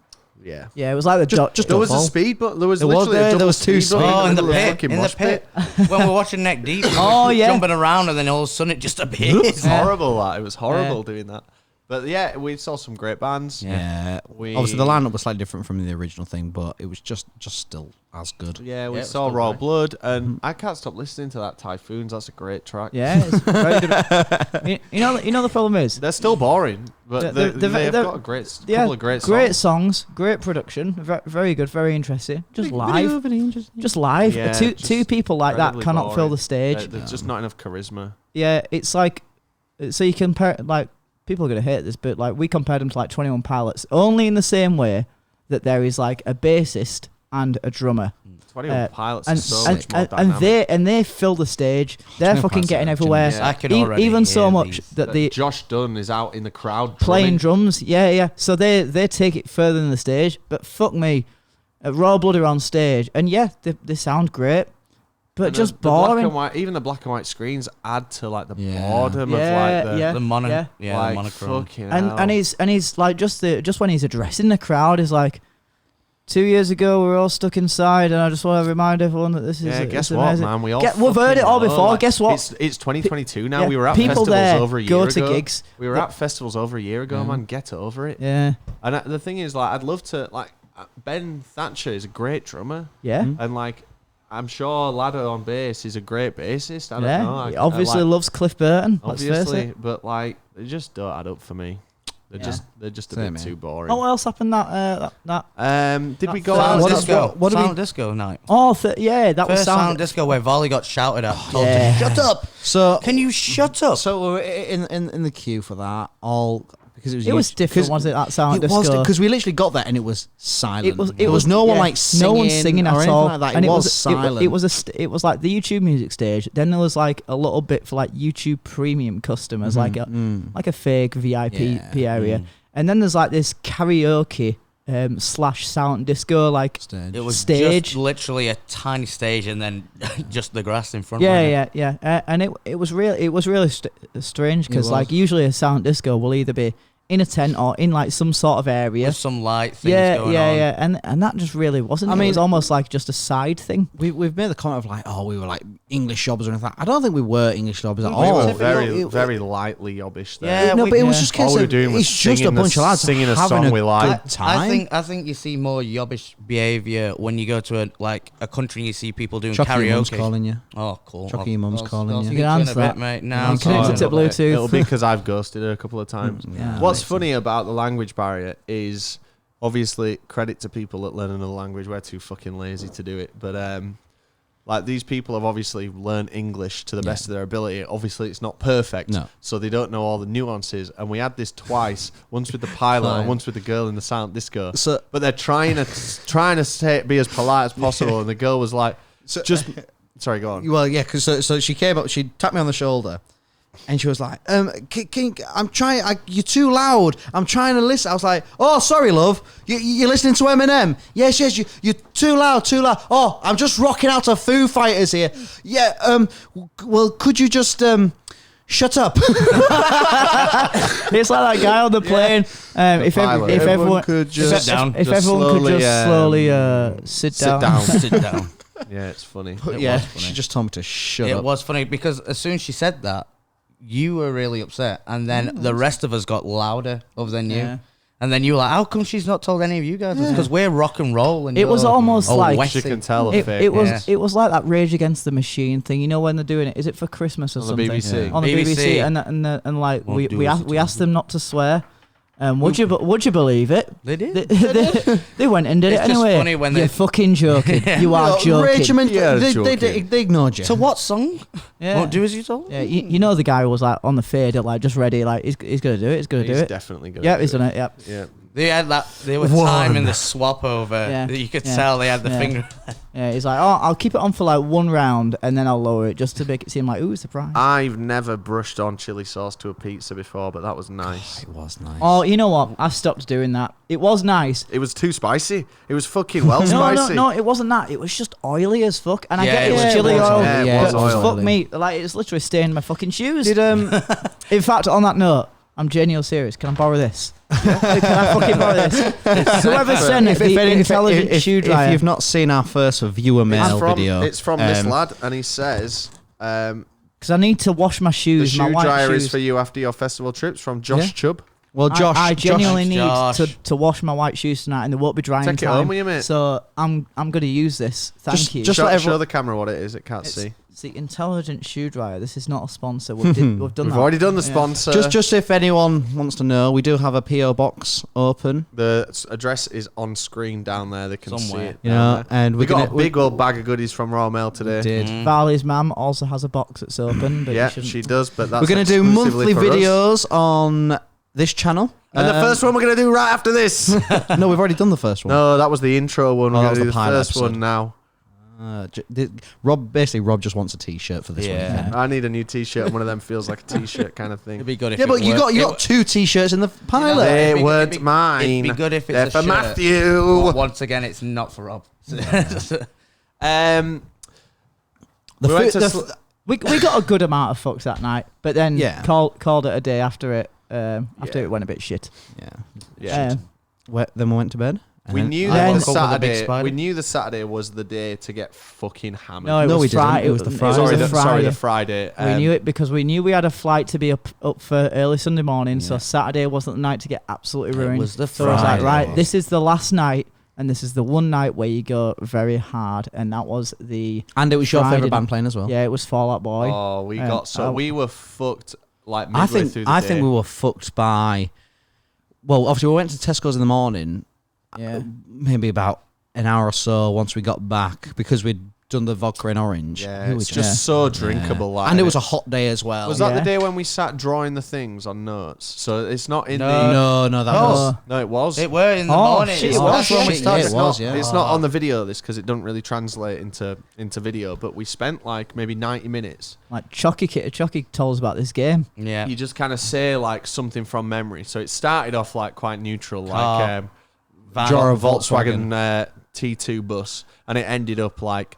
Yeah. Yeah, it was like the Just There don't was a fall. speed, but there was There was literally a there double was two speed bump Oh, in the middle of pit, fucking in the mosh pit. when we were watching Neck Deep, we Oh, were yeah. jumping around, and then all of a sudden it just appeared. It's horrible. That it was horrible doing that. But yeah, we saw some great bands. Yeah. We- Obviously, the lineup was slightly different from the original thing, but it was just still as good. Yeah, we Yeah, it was saw still Raw great. Blood, and I can't stop listening to that Typhoons. That's a great track. Yeah, it's very good. you know the problem is, They're still boring, but they've got a couple of great songs. great songs, great production, very good, very interesting. Just live. Yeah, two just people like that incredibly cannot fill boring. the stage. There's just not enough charisma. Yeah, it's like, so you compare, like, people are gonna hate this, but like we compared them to like 21 Pilots, only in the same way that there is like a bassist and a drummer. 21 Pilots and, is so much more and dynamic. they fill the stage. They're 21 fucking Pilots getting are everywhere. genius. I can E- already even so hear much these. that the Josh Dunn is out in the crowd playing drumming. drums. Yeah. So they take it further than the stage. But fuck me, Raw Blood are on stage, and yeah, they sound great, but And just the black and boring. white, even the black and white screens add to like the Yeah. boredom Yeah, of like the yeah. The mono, Yeah. yeah, like the monochrome. fucking And hell. he's like just when he's addressing the crowd, is like, 2 years ago we were all stuck inside, and I just want to remind everyone that this is Yeah, guess it's what, amazing. man? We all We've heard it all fucking know, before. like, Guess what? It's 2022 now. Yeah, We were at people festivals there over a year go ago. to gigs. We were at festivals over a year ago, man. Get over it. Yeah, And the thing is, like, I'd love to like Ben Thatcher is a great drummer, yeah. and like I'm sure Ladder on bass is a great bassist. I don't Yeah, know. he obviously like, loves Cliff Burton. Let's face obviously, it. but like they just don't add up for me. They're just a Same bit here. too boring. Oh, what else happened Did we go Sound out? What- disco. what do we- Sound disco night. yeah, that was First sound sound. disco where Volley got shouted at. Told Yeah. to shut up. So Can you shut up? So we were in the queue for that all because It was different, wasn't it? That sound It was disco. because we literally got there and it was silent. There was was- no one yeah, like singing, no one singing or at anything all. like that. And It was silent. It was like the YouTube music stage. Then there was like a little bit for like YouTube premium customers, like a fake VIP Yeah. area. And then there's like this karaoke / sound disco like Stage. It was stage. just literally a tiny stage and then just the grass in front of it. Yeah. And it was really strange It because was. like usually a sound disco will either be in a tent or in like some sort of area. With some light things going on. Yeah. And that just really wasn't. I It mean- was almost like just a side thing. We've made the comment of like, oh, we were like English jobbers or anything. I don't think we were English jobbers at We all. were very lightly yobbish there. Yeah, No, but it was yeah. just All case we were of doing was it's just a singing bunch of lads singing a having song we like. good time. I think you see more yobbish behaviour when you go to a country and you see people doing Chucky, your mum's karaoke. calling you. Oh, cool. Chucky, your mum's calling you. speak You can to in answer a bit, that. mate. No, You I'm can connect sorry. it to Bluetooth. It'll be because I've ghosted her a couple of times. Yeah, What's makes funny about the language barrier is obviously credit to people that learn another language. We're too fucking lazy to do it, but like these people have obviously learned English to the best of their ability. Obviously, it's not perfect, so they don't know all the nuances. And we had this twice, once with the pilot and once with the girl in the silent disco. So- but they're trying to be as polite as possible, and the girl was like, sorry, go on. Well, yeah, because so she came up, she tapped me on the shoulder, and she was like, I'm trying, you're too loud. I'm trying to listen. I was like, oh, sorry, love. You're listening to Eminem? Yes, you're too loud. Oh, I'm just rocking out to Foo Fighters here. Yeah, well, could you just shut up? It's like that guy on the plane. If everyone could just sit down. if just everyone could slowly, just slowly sit down. Sit down. Yeah, it's funny. Yeah, she just told me to shut It up. was funny because as soon as she said that, you were really upset, and then the rest of us got louder other than you. Yeah. And then you were like, "How come she's not told any of you guys?" Because we're rock and roll, and It was you're almost like- Westy. You can tell It, fake. it was Yeah. it was like that Rage Against the Machine thing. You know when they're doing it? Is it for Christmas or On the something? BBC. On the BBC. BBC, and like Won't we do we, us asked, at we all. asked them not to swear. Would you believe it? They did. They went and did It's it just anyway. funny when You're they- fucking joking. You are Rage joking. and Yeah, they joking. they ignored you. To what song? Yeah. Won't do as you told. Yeah, you know the guy was like on the fader, like just ready, like he's gonna do it. He's gonna do He's it. definitely going Yeah, to he's done it. Yep. Yeah. They had that. They were timing the swap over. Yeah. You could Yeah. tell they had the Yeah. finger. Yeah, he's like, oh, I'll keep it on for like one round and then I'll lower it just to make it seem like, ooh, surprise. I've never brushed on chili sauce to a pizza before, but that was nice. It was nice. Oh, you know what? I've stopped doing that. It was nice. It was too spicy. It was fucking well No, spicy. no, it wasn't that. It was just oily as fuck. And I Yeah, get it it's was chili oily. oil. Yeah, it was but oily. fuck me. Like, it's literally stained my fucking shoes. Did In fact, on that note, I'm genuinely serious. Can I borrow this? Can I fucking borrow this? Whoever sent it, the intelligent shoe dryer. If you've not seen our first viewer mail video, It's from this lad, and he says, Because I need to wash my the shoes. My shoe white dryer shoes. is for you after your festival trips from Josh Yeah. Chubb. well, Josh, I genuinely need Josh. to wash my white shoes tonight, and they won't be drying in Take it time. home with you, mate. So I'm going to use this. Thank you. just Show, let everyone- show the camera what it is. It can't see. It's the intelligent shoe dryer. This is not a sponsor. We've done We've that. already done the Yeah. sponsor. just if anyone wants to know, we do have a PO box open. The address is on screen down there. They can see Somewhere. it. You down know, there. and we we're got gonna- a big old bag of goodies from Royal Mail today. Did. Varley's mum also has a box that's open. But Yeah, you shouldn't- she does, but that's We're going to do exclusively monthly for us. videos on this channel. And the first one we're going to do right after this. No, we've already done the first one. No, that was the intro one. Oh, We're that going was to do the the pilot first episode. one now. Rob just wants a T-shirt for this Yeah. one. I need a new T-shirt, and one of them feels like a T-shirt kind of It'd thing. be good if Yeah, it but you worked. got two T-shirts in the pilot. They it'd be- weren't it'd be- mine. It'd be good if it's They're a for shirt. Matthew. But once again, it's not for Rob. Um, The we went fu- to the sl- f- we got a good amount of fucks that night, but then Yeah. called it a day after it. After Yeah. it went a bit shit. yeah. yeah. Then we went to bed. and We then- knew I that woke the up with a big Saturday. spider. We knew the Saturday was the day to get fucking hammered. No, it No, was we didn't. Friday. It was the Friday. sorry, the the Friday. Friday. We knew it because we knew we had a flight to be up for early Sunday morning. So Yeah. Saturday wasn't the night to get absolutely It ruined. was the so I was like, Friday. right, this is the last night, and this is the one night where you go very hard, and that was the And it was your Friday favorite night. band playing as well. Yeah, it was Fall Out Boy. Oh, we got so we were fucked like midway I think through the I day. think we were fucked by. Well, obviously we went to Tesco's in the morning. Yeah. Maybe about an hour or so once we got back because we'd done the vodka and orange. Yeah, Who it's we just just- so drinkable. Like, and it was a hot day as well. Was that the Yeah. day when we sat drawing the things on notes? So it's not in No. the. no, that Oh. was. No, it was. It were in the Oh, morning. shit, It's it not- was. That's when we Shit, started. yeah, It's it not, was, yeah. it's not on the video this because it doesn't really translate into video. But we spent like maybe 90 minutes. Like Chucky told us about this game. Yeah. You just kind of say like something from memory. So it started off like quite neutral, like Van- draw a Volkswagen T2 bus, and it ended up like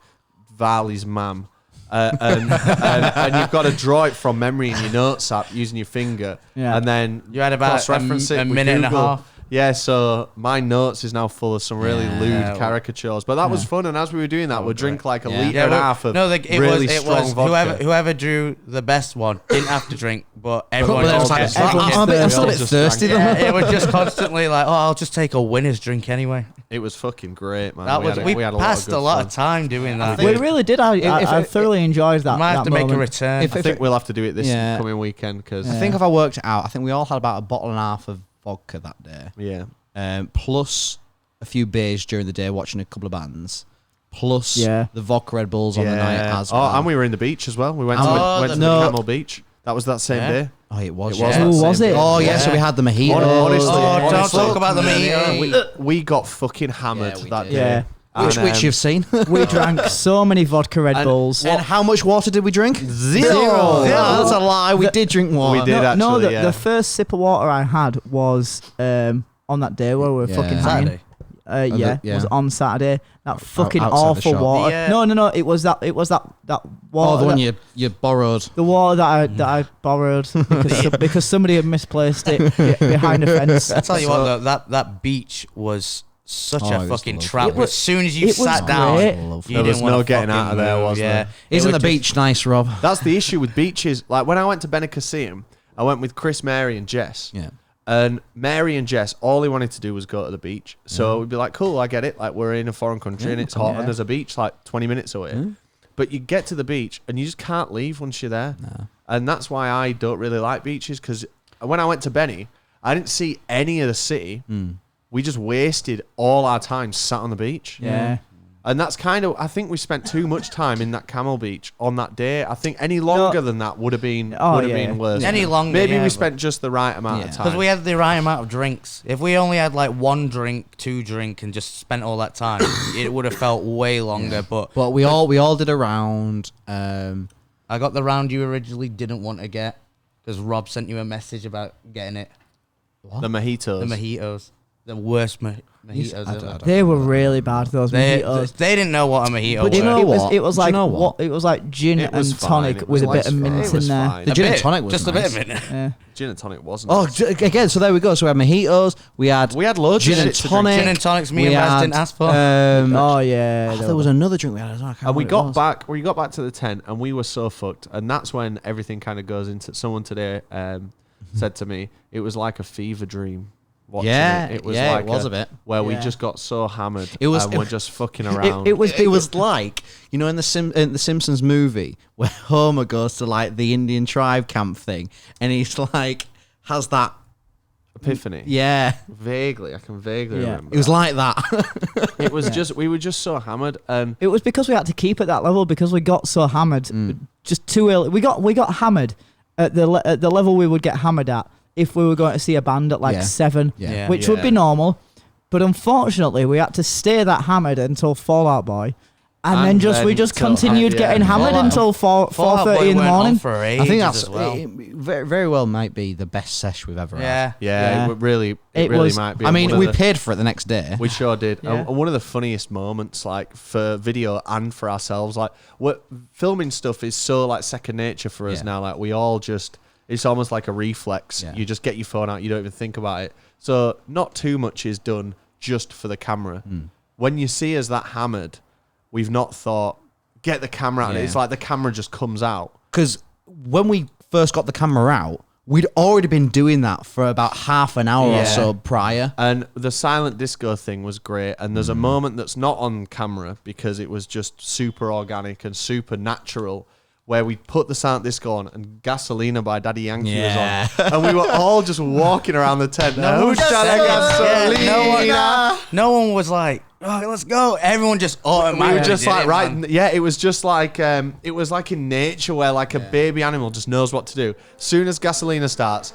Varley's mum and you've got to draw it from memory in your notes app using your finger. Yeah. And then You had about cross-reference a it with minute and a Google. half. Yeah, so my notes is now full of some really lewd caricatures. But that was fun, and as we were doing that, we'd drink like a litre and a half of really strong vodka. Whoever drew the best one didn't have to drink, but everyone But it was else like, just I'm still a bit thirsty though. yeah, it was just constantly like, oh, I'll just take a winner's drink anyway. It was fucking great, man. That was we had passed a a lot good of time doing that. We really did. I thoroughly enjoyed that. Might have that to make a moment. return. I think we'll have to do it this Yeah. coming weekend because I think if I worked it out, I think we all had about a bottle and a half of vodka that day. Plus a few beers during the day watching a couple of bands. Plus the vodka Red Bulls on the night as well. and we were in the beach as well. We went to the Camel Beach. That was that same day. Oh, it was. It was yeah. that same was it? day. Oh, yeah. So we had the mojito. Honestly, don't talk about the mojito. We got fucking hammered Yeah, we that did. day. Yeah. Which you've seen. We drank so many vodka Red Bulls. And how much water did we drink? Zero. Yeah, that's a lie. We did drink water. We did actually. The first sip of water I had was on that day where we were fucking hanging. Saturday? It was on Saturday. That fucking outside the awful shop. water. Yeah. No. It was that water. Oh, the one that- you borrowed. The water that I borrowed because somebody had misplaced it behind a fence. I tell you what, though, that beach was such Oh, a it was fucking lovely. trap. It was- As soon as you it was sat down, great. you There was didn't wanna no getting fucking out of there, move. was yeah. there? Isn't It the was beach nice, Rob? That's the issue with beaches. Like when I went to Benicassim, I went with Chris, Mary, and Jess. Yeah. And Mary and Jess, all they wanted to do was go to the beach. So we'd be like, cool, I get it. Like, we're in a foreign country and it's hot and there's a beach like 20 minutes away. But you get to the beach and you just can't leave once you're there. No. And that's why I don't really like beaches, because when I went to Benny, I didn't see any of the city. We just wasted all our time sat on the beach. Yeah. And that's kind of, I think we spent too much time in that Camel Beach on that day. I think any longer than that would have been been worse. Any longer, Maybe yeah, we but- spent just the right amount of time. Because we had the right amount of drinks. If we only had like one drink, two drink, and just spent all that time, it would have felt way longer. But we all did a round. I got the round you originally didn't want to get because Rob sent you a message about getting it. The mojitos. The mojitos, the worst mojitos I ever. don't- They were really bad. Those They mojitos. didn't know what a mojito But was. you know, what? it was Do you like know what? it was like gin It was and fine. tonic It with a was bit of fine. mint It was in there. fine. The A gin and bit, tonic was just nice. a bit of it. Yeah. Gin and tonic wasn't. Oh, it? again, so there we go. So we had mojitos. We had loads gin of and shit to drink. tonic. Gin and tonics me we and Baz had, didn't ask for. Oh yeah. there was another drink we had. I can't And we remember what it got was. back. We got back to the tent, and we were so fucked. And that's when everything kind of goes into. Someone today said to me, it was like a fever dream. Watching Yeah, it was yeah, like it was a bit. where we Yeah. just got so hammered. It was- and we're just fucking around. It was. It was like, you know, in the Simpsons movie where Homer goes to like the Indian tribe camp thing, and he's like has that. epiphany. Yeah, Vaguely, I can vaguely Yeah. remember. it was like that. It was just we were just so hammered, and It was because we had to keep at that level because we got so hammered just too early. We got hammered at the level we would get hammered at if we were going to see a band at like Yeah. 7, Yeah. which would be normal. But unfortunately, we had to stay that hammered until Fallout Boy, and then we just till- continued yeah. getting hammered Fallout- until Fallout 4:30 Boy in the went on morning. for I ages think that's as well. it very, very well might be the best sesh we've ever had. yeah, Yeah. it really It really was- might be. I mean, One of we the- paid for it the next day. We sure did. Yeah. And one of the funniest moments, like for video and for ourselves, like what filming stuff is so like second nature for us Yeah. now. Like we all just, it's almost like a reflex. Yeah. You just get your phone out, you don't even think about it. So not too much is done just for the camera. When you see us that hammered, we've not thought, get the camera out. Yeah. It's like the camera just comes out. Because when we first got the camera out, we'd already been doing that for about half an hour or Yeah. so prior. And the silent disco thing was great. And there's a moment that's not on camera because it was just super organic and super natural, where we put the silent disco on and Gasolina by Daddy Yankee Yeah. was on. And we were all just walking around the tent. Who's Gasolina? No one was like, oh, let's go. Everyone just We automatically were just did like, it, right. man. Yeah, it was just like, it was like in nature where like a baby animal just knows what to do. Soon as Gasolina starts,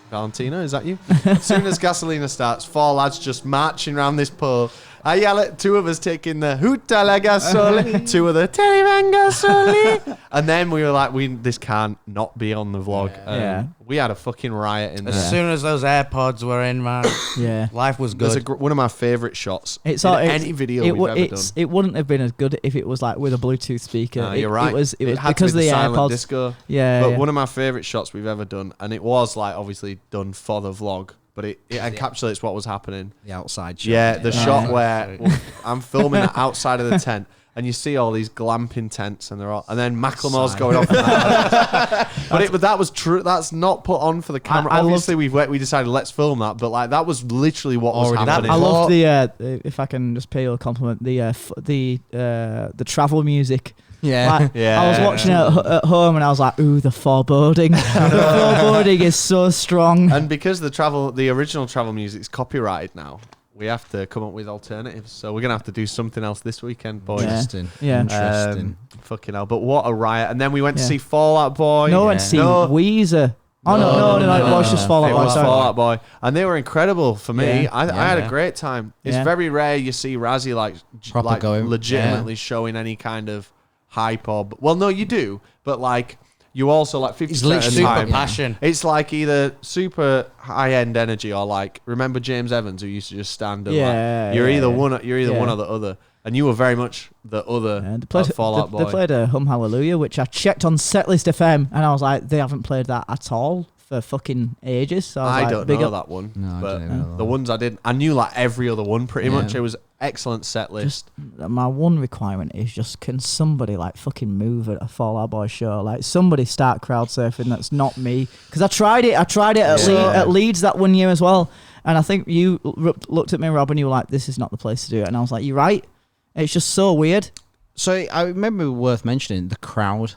Valentina, is that you? As soon as Gasolina starts, 4 lads just marching around this pole, I yell at two of us taking the Hutalaga Soli, two of the Televanga Soli. And then we were like, this can't not be on the vlog. Yeah. We had a fucking riot in there. As soon as those AirPods were in, man, Yeah. life was There's good. one of my favourite shots It's in all- it's- any video it, we've ever done. it wouldn't have been as good if it was like with a Bluetooth speaker. No, It- you're right. It was had to because be of the silent AirPods. disco. Yeah, But yeah. one of my favourite shots we've ever done, and it was like obviously done for the vlog, but it encapsulates what was happening. The outside shot. Yeah, the Yeah. shot where I'm filming the outside of the tent, and you see all these glamping tents, and and then Macklemore's going off. But that was true. That's not put on for the camera. I Obviously, we decided let's film that, but like that was literally what was Already happening. I love the if I can just pay you a compliment, the travel music. Yeah. Like, Yeah. I was watching it at home and I was like, ooh, the foreboding. The foreboding is so strong. And because the original travel music is copyrighted now, we have to come up with alternatives. So we're gonna have to do something else this weekend, boys. Interesting. Yeah. Interesting. Fucking hell! But what a riot! And then we went to Yeah. see Fall Out Boy. No one seen No. Weezer. Oh no, it was just Fall Out It Boy. was sorry. Fall Out Boy, and they were incredible for me. Yeah. I had a Yeah. great time. It's Yeah. very rare you see Razzie Proper going. legitimately showing any kind of hype or well, no, you do, but like you also like 50% of the literally time. Super passion. It's like either super high end energy or like remember James Evans who used to just stand and Yeah, like you're yeah, either yeah. one Yeah. or the other, and you were very much the other. And they played, Fall Out Boy. they played Hum Hallelujah, which I checked on Setlist FM, and I was like, they haven't played that at all for fucking ages. So I was I like, don't big know up. that one, No, I but don't even know that the one. ones I did, I knew like every other one pretty Yeah. much. It was excellent set list. My one requirement is just can somebody like fucking move at a Fall Out Boy show? Like somebody start crowd surfing that's not me. Because I tried it at Leeds that one year as well. And I think you looked at me, Rob, and you were like, this is not the place to do it. And I was like, you're right. It's just so weird. So I remember worth mentioning the crowd.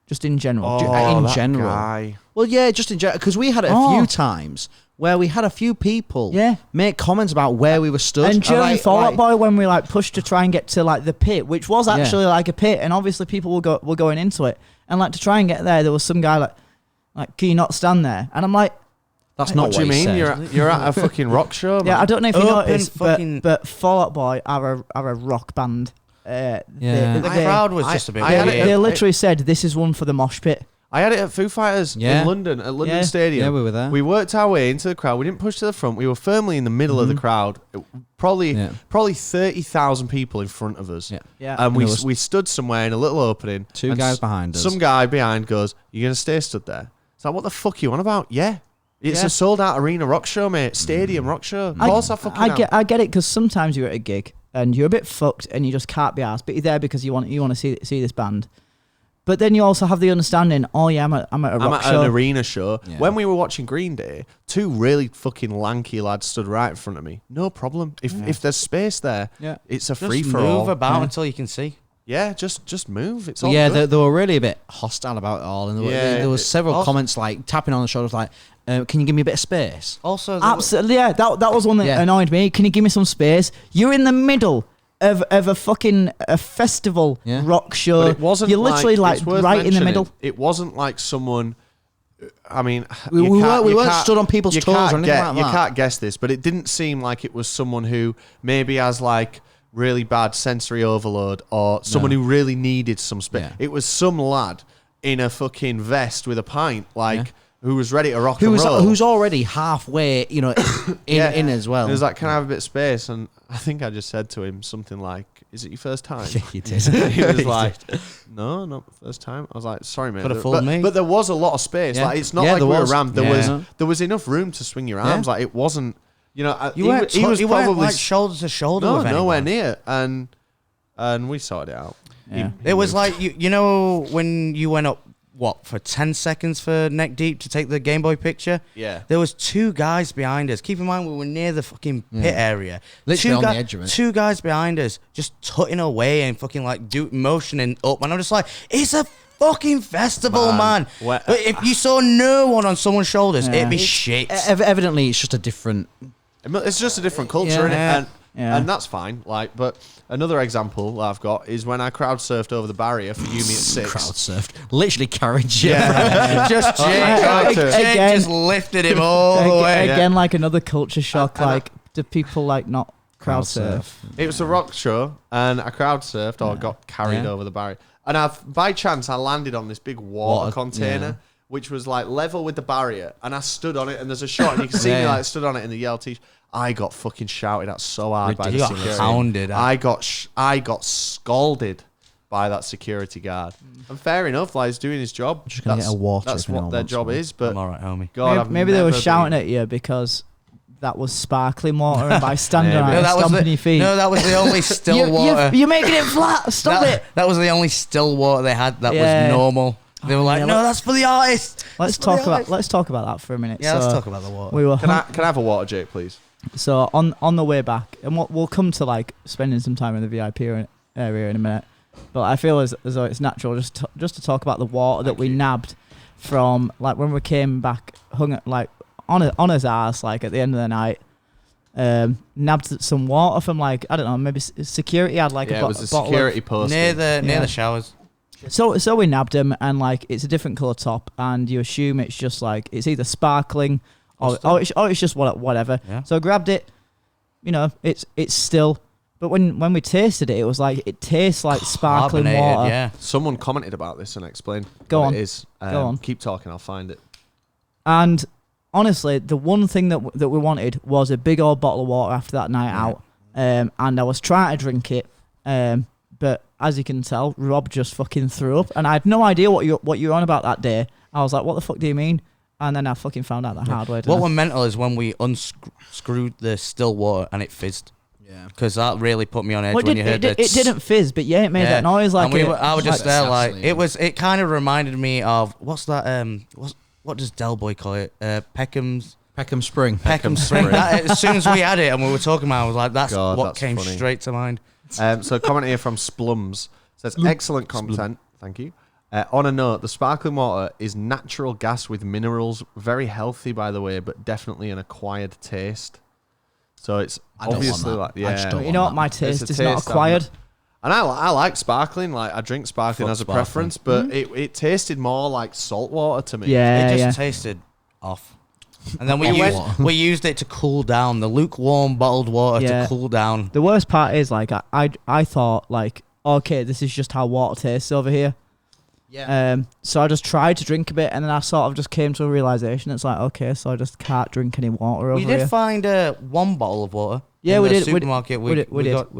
Just in general. in that general. guy. Well, yeah, just in general, because we had it a Oh. few times where we had a few people Yeah. make comments about where we were stood. And during like- Fall Out like- Boy, when we like pushed to try and get to like the pit, which was actually like a pit, and obviously people were going into it, and like to try and get there was some guy like can you not stand there? And I'm like, That's not What do you he mean? said. You're at a fucking rock show, man. yeah, I don't know if you Open noticed, fucking- but Fall Out Boy are a rock band. Yeah. The crowd was just a bit I had weird. it- They literally said this is one for the mosh pit. I had it at Foo Fighters Yeah. in London, at London Yeah. Stadium. Yeah, we were there. We worked our way into the crowd. We didn't push to the front. We were firmly in the middle of the crowd. Probably 30,000 people in front of us. Yeah. Yeah. And we there was- we stood somewhere in a little opening. Two and guys behind us. Some guy behind goes, "You're gonna stay stood there?" It's like, what the fuck you on about? Yeah. It's Yeah. a sold out arena rock show, mate. Stadium rock show. Of course I fucking am. I get it because sometimes you're at a gig and you're a bit fucked and you just can't be asked, but you're there because you want to see this band. But then you also have the understanding, oh yeah, I'm at a I'm rock at show. an arena show. Yeah. When we were watching Green Day, two really fucking lanky lads stood right in front of me. No problem. If there's space there, Yeah. it's a Just free for move all. about until you can see. Yeah, just move. It's Well, all yeah, good. they were really a bit hostile about it all, and there was several also- comments like tapping on the shoulders, like, "Can you give me a bit of space?" Also, Absolutely, yeah. That was one that Yeah. annoyed me. Can you give me some space? You're in the middle of a fucking festival Yeah. rock show. But it wasn't. You're literally it's worth right in the mentioning, middle. It wasn't like someone. I mean, We you weren't- can't- we you weren't can't- stood on people's you toes can't or anything get- like You that. can't guess this, but it didn't seem like it was someone who maybe has like really bad sensory overload or someone who really needed some space. Yeah. It was some lad in a fucking vest with a pint, like who was ready to rock Who's and roll. who's already halfway, in as well. And he was like, "Can I have a bit of space?" And I think I just said to him something like, "Is it your first time?" you did. He was like, "No, not the first time." I was like, "Sorry, mate." Could have But- fooled me. But there was a lot of space. Yeah. Like it's not Yeah, like there we were was. rammed. There Yeah. was enough room to swing your arms. Like it wasn't. You know, you he weren't, was you weren't probably like shoulder to shoulder no, with anyone. nowhere near. And we sorted it out. Yeah. It was like you know when you went up for 10 seconds for neck deep to take the Game Boy picture. Yeah. There was two guys behind us. Keep in mind we were near the fucking pit area. Literally two on the edge of it. Two guys behind us just tutting away and fucking like motioning up, and I'm just like, it's a fucking festival, man. Where- But if you saw no one on someone's shoulders, Yeah. it'd be shit. Evidently, it's just a different. It's just a different culture, Yeah. innit? Yeah. And that's fine. Like, but another example that I've got is when I crowd surfed over the barrier for Yumi at 6. Crowd surfed, literally carried you. Just Jake, tried to. Jake Again- just lifted him all the way. Again, like another culture shock. And I- Like, do people like not Crowd surf. It was a rock show, and I crowd surfed or got carried over the barrier. And by chance, I landed on this big water container, which was like level with the barrier. And I stood on it, and there's a shot, and you can see me like stood on it in the yellow t-shirt. I got fucking shouted at so hard by the security. You got hounded. I got scalded by that security guard. And fair enough, like he's doing his job. Just gonna get a water. That's what their job is. But I'm all right, homie. God, Maybe they were shouting at you because that was sparkling water, and by standing on it, stomping your feet. No, that was the only still water. You're making it flat. Stop it. That was the only still water they had that was normal. They were like, no, that's for the artist. Let's talk about that for a minute. Yeah, let's talk about the water. We were Can I have a water, Jake, please? So on the way back, and we'll come to like spending some time in the VIP area in a minute, but I feel as though it's natural just to talk about the water that we nabbed from like when we came back, hung like on his ass like at the end of the night. Nabbed some water from like I don't know, maybe security had like it was a security post near the showers. So we nabbed him, and like it's a different colour top, and you assume it's just like it's either sparkling or it's just whatever. Yeah. So I grabbed it, you know, it's still, but when we tasted it, it was like it tastes like sparkling water. Yeah. Someone commented about this and explained Go what on. it is. Go on. Keep talking, I'll find it. And honestly, the one thing that we wanted was a big old bottle of water after that night out, and I was trying to drink it, but as you can tell, Rob just fucking threw up, and I had no idea what you were on about that day. I was like, what the fuck do you mean? And then I fucking found out the hard way. What went mental is when we unscrewed the still water and it fizzed. Yeah. Because that really put me on edge when you heard that. It didn't fizz, but yeah, it made that noise like. And I was just there like absolutely it kind of reminded me of what's that what does Del Boy call it? Peckham Spring. Peckham Spring. As soon as we had it and we were talking about it, I was like, that's God, what that's came funny. straight to mind. So a comment here from Splums says, excellent content. Thank you. On a note, the sparkling water is natural gas with minerals. Very healthy, by the way, but definitely an acquired taste. So it's I don't obviously want that. like, I just yeah. don't You know what? want My It's taste a is not taste, acquired. And I like sparkling. Like I drink sparkling Fuck as a sparkling. preference, but it tasted more like salt water to me. Yeah, It just yeah. tasted off. And then we used it to cool down, the lukewarm bottled water Yeah. to cool down. The worst part is like I thought like, okay, this is just how water tastes over here. Yeah. So I just tried to drink a bit, and then I sort of just came to a realization. It's like, okay, so I just can't drink any water over We here. did find one bottle of water. Yeah, in we the did. Supermarket. We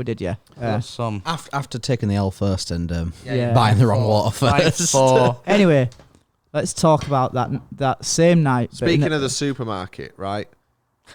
did. Yeah. Got some. After taking the L first and Yeah. buying the wrong water Right, first. Anyway, let's talk about that same night. but in Speaking of the supermarket, right?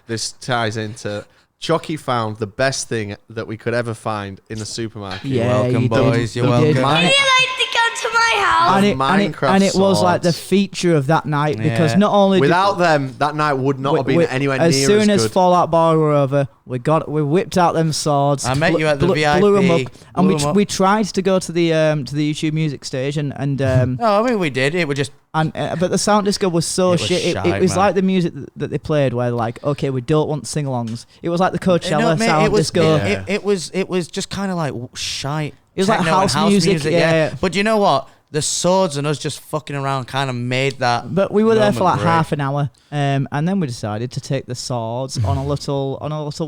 This ties into CHOC found the best thing that we could ever find in the supermarket. Yeah, welcome, you did. boys. You're You did. welcome. Would you like to come to my house? Minecraft it was like the swords. feature of that night because Yeah. not only Without them, that night would not have been anywhere near as soon as good. Fallout Boy were over, we whipped out them swords. I met you at the blew them VIP, up, and blew 'em up. we tried to go to the YouTube Music Station and No, I mean we did. It was just but the sound disco was so It was shit. It shite, was man. like the music that they played where they're like, okay, we don't want sing-alongs. It was like the Coachella mate, sound it was, disco. It was just kind of like shite. It was like Techno and house music, yeah. But you know what? The swords and us just fucking around kind of made that. But we were there for like moment great. half an hour, and then we decided to take the swords on a little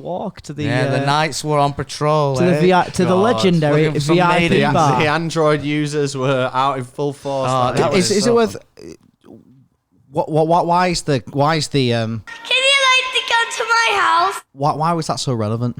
walk to the The knights were on patrol. to the eh? to the God. legendary Looking for some VIP maidens. bar. The Android users were out in full force. Oh, that was Is so it worth? Why is the Can you like to come to my house? why was that so relevant?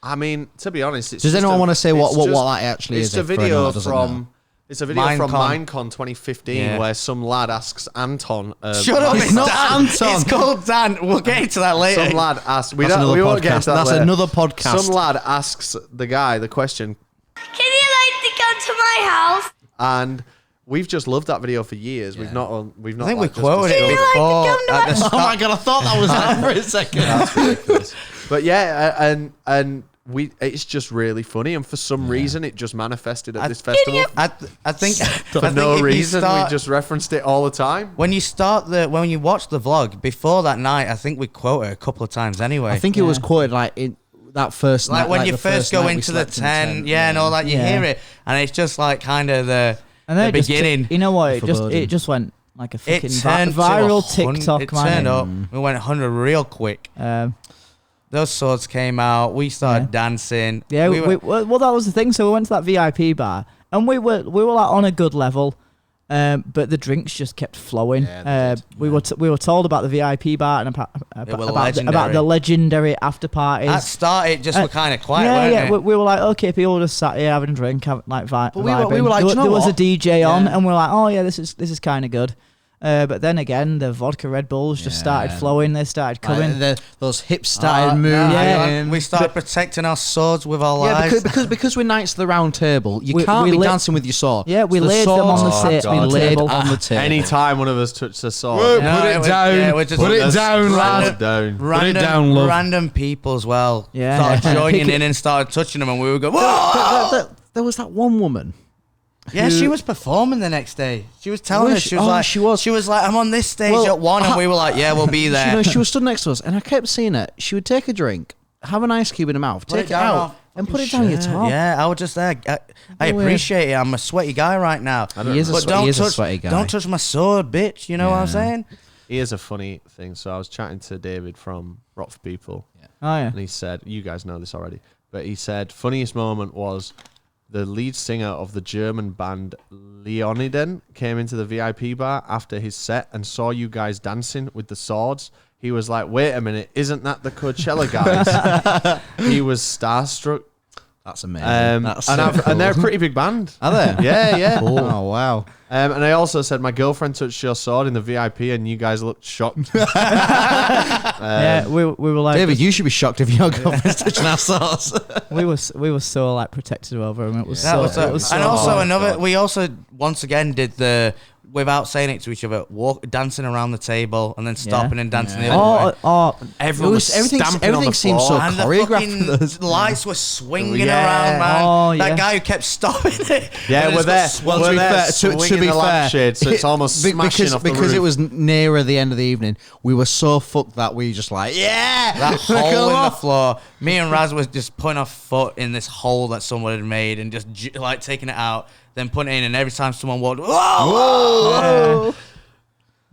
I mean, to be honest, it's Does just anyone want to say what it's just- that actually it's is? a if for anyone video that doesn't know? from. It's a video from Minecon. Minecon 2015 Yeah. where some lad asks Anton. Shut up! It's not Dan. Anton. It's called Dan. We'll get into that later. Some lad asks. We That's don't. another We won't get podcast. into that That's later. another podcast. Some lad asks the guy the question, Can you like to come to my house? and we've just loved that video for years. We've not. We've not. I think we like, just quoted it discovered before. Can you like to come to at the Oh start. my god! I thought that was that for a second. That's ridiculous. But yeah, and it's just really funny, and for some reason it just manifested at this festival. I think For I think no if you reason, start- we just referenced it all the time. when you watch the vlog before that night, I think we quote it a couple of times anyway. I think it was quoted like in that first like night, when you the first go night we into the slept in the tent, and all that, you Yeah. hear it, and it's just like kind of the And then the it just beginning. you know what? Foreboding. It just went like a It fucking turned to viral 100 TikTok, It man. turned up. We went 100 real quick. those swords came out. We started dancing. Yeah, well, that was the thing. So we went to that VIP bar, and we were like on a good level, but the drinks just kept flowing. Yeah, we were told about the VIP bar and about the legendary after parties. At start, it just were kind of quiet. Yeah, weren't we were like, okay, people just sat here having a drink, like But we vibing. were like, there, "Do you know there was a what?" DJ on, Yeah. and we are like, oh yeah, this is kind of good. But then again, the vodka Red Bulls just started flowing. They started coming. Those hips started moving. yeah. we started protecting our swords with our Yeah, lives. because we're knights of the round table, you can't we be lit- dancing with your sword. Yeah, we So laid them on the swords ta- have to be laid table. on the table. Anytime one of us touched the sword, Whoa, No, put it was- down. yeah, we're just- Put it down, lad. Put it down. Random, down, love. random people as well Yeah. started joining Pick- in and started touching them, and we would go, whoa! There was that one woman. Yeah, she was performing the next day. She was telling Was us. she? She was Oh, like, she was. I'm on this stage Well, at 1, and we were like, yeah, we'll be there. She was stood next to us, and I kept seeing her. She would take a drink, have an ice cube in her mouth, Put take it it down out, off and put it down your top. Yeah, I was just there. I Weird. appreciate it. I'm a sweaty guy right now. He is a But swe- don't he is a touch, sweaty guy. Don't touch my sword, bitch. You know what I'm Yeah. saying? Here's a funny thing. So I was chatting to David from Rock for People, Oh yeah. and he said, you guys know this already, but he said funniest moment was the lead singer of the German band Leoniden came into the VIP bar after his set and saw you guys dancing with the swords. He was like, wait a minute, isn't that the Coachella guys? He was starstruck. That's amazing. That's so And they're a cool. pretty big band. Are they? Yeah, yeah. Oh wow. And I also said my girlfriend touched your sword in the VIP and you guys looked shocked. Yeah, we were like, David, you should be shocked if your girlfriend's touching our sauce. we were so like protected over him. It was That so. was It was so and also hard. another. We also once again did the without saying it to each other, dancing around the table and then stopping and dancing the other way. Everyone was stamping on the everything seemed floor. so And the choreographed for those. fucking lights were swinging Yeah. around, man. Oh, that yeah. guy who kept stopping it. Yeah, And we're it's there. got Well, swung- to be fair, swinging the lampshade, so it's almost smashing off the because roof. it was nearer the end of the evening. We were so fucked that we just like, yeah, that come hole in the on. floor. Me and Raz was just putting our foot in this hole that someone had made and just like taking it out, then putting it in. And every time someone walked, whoa!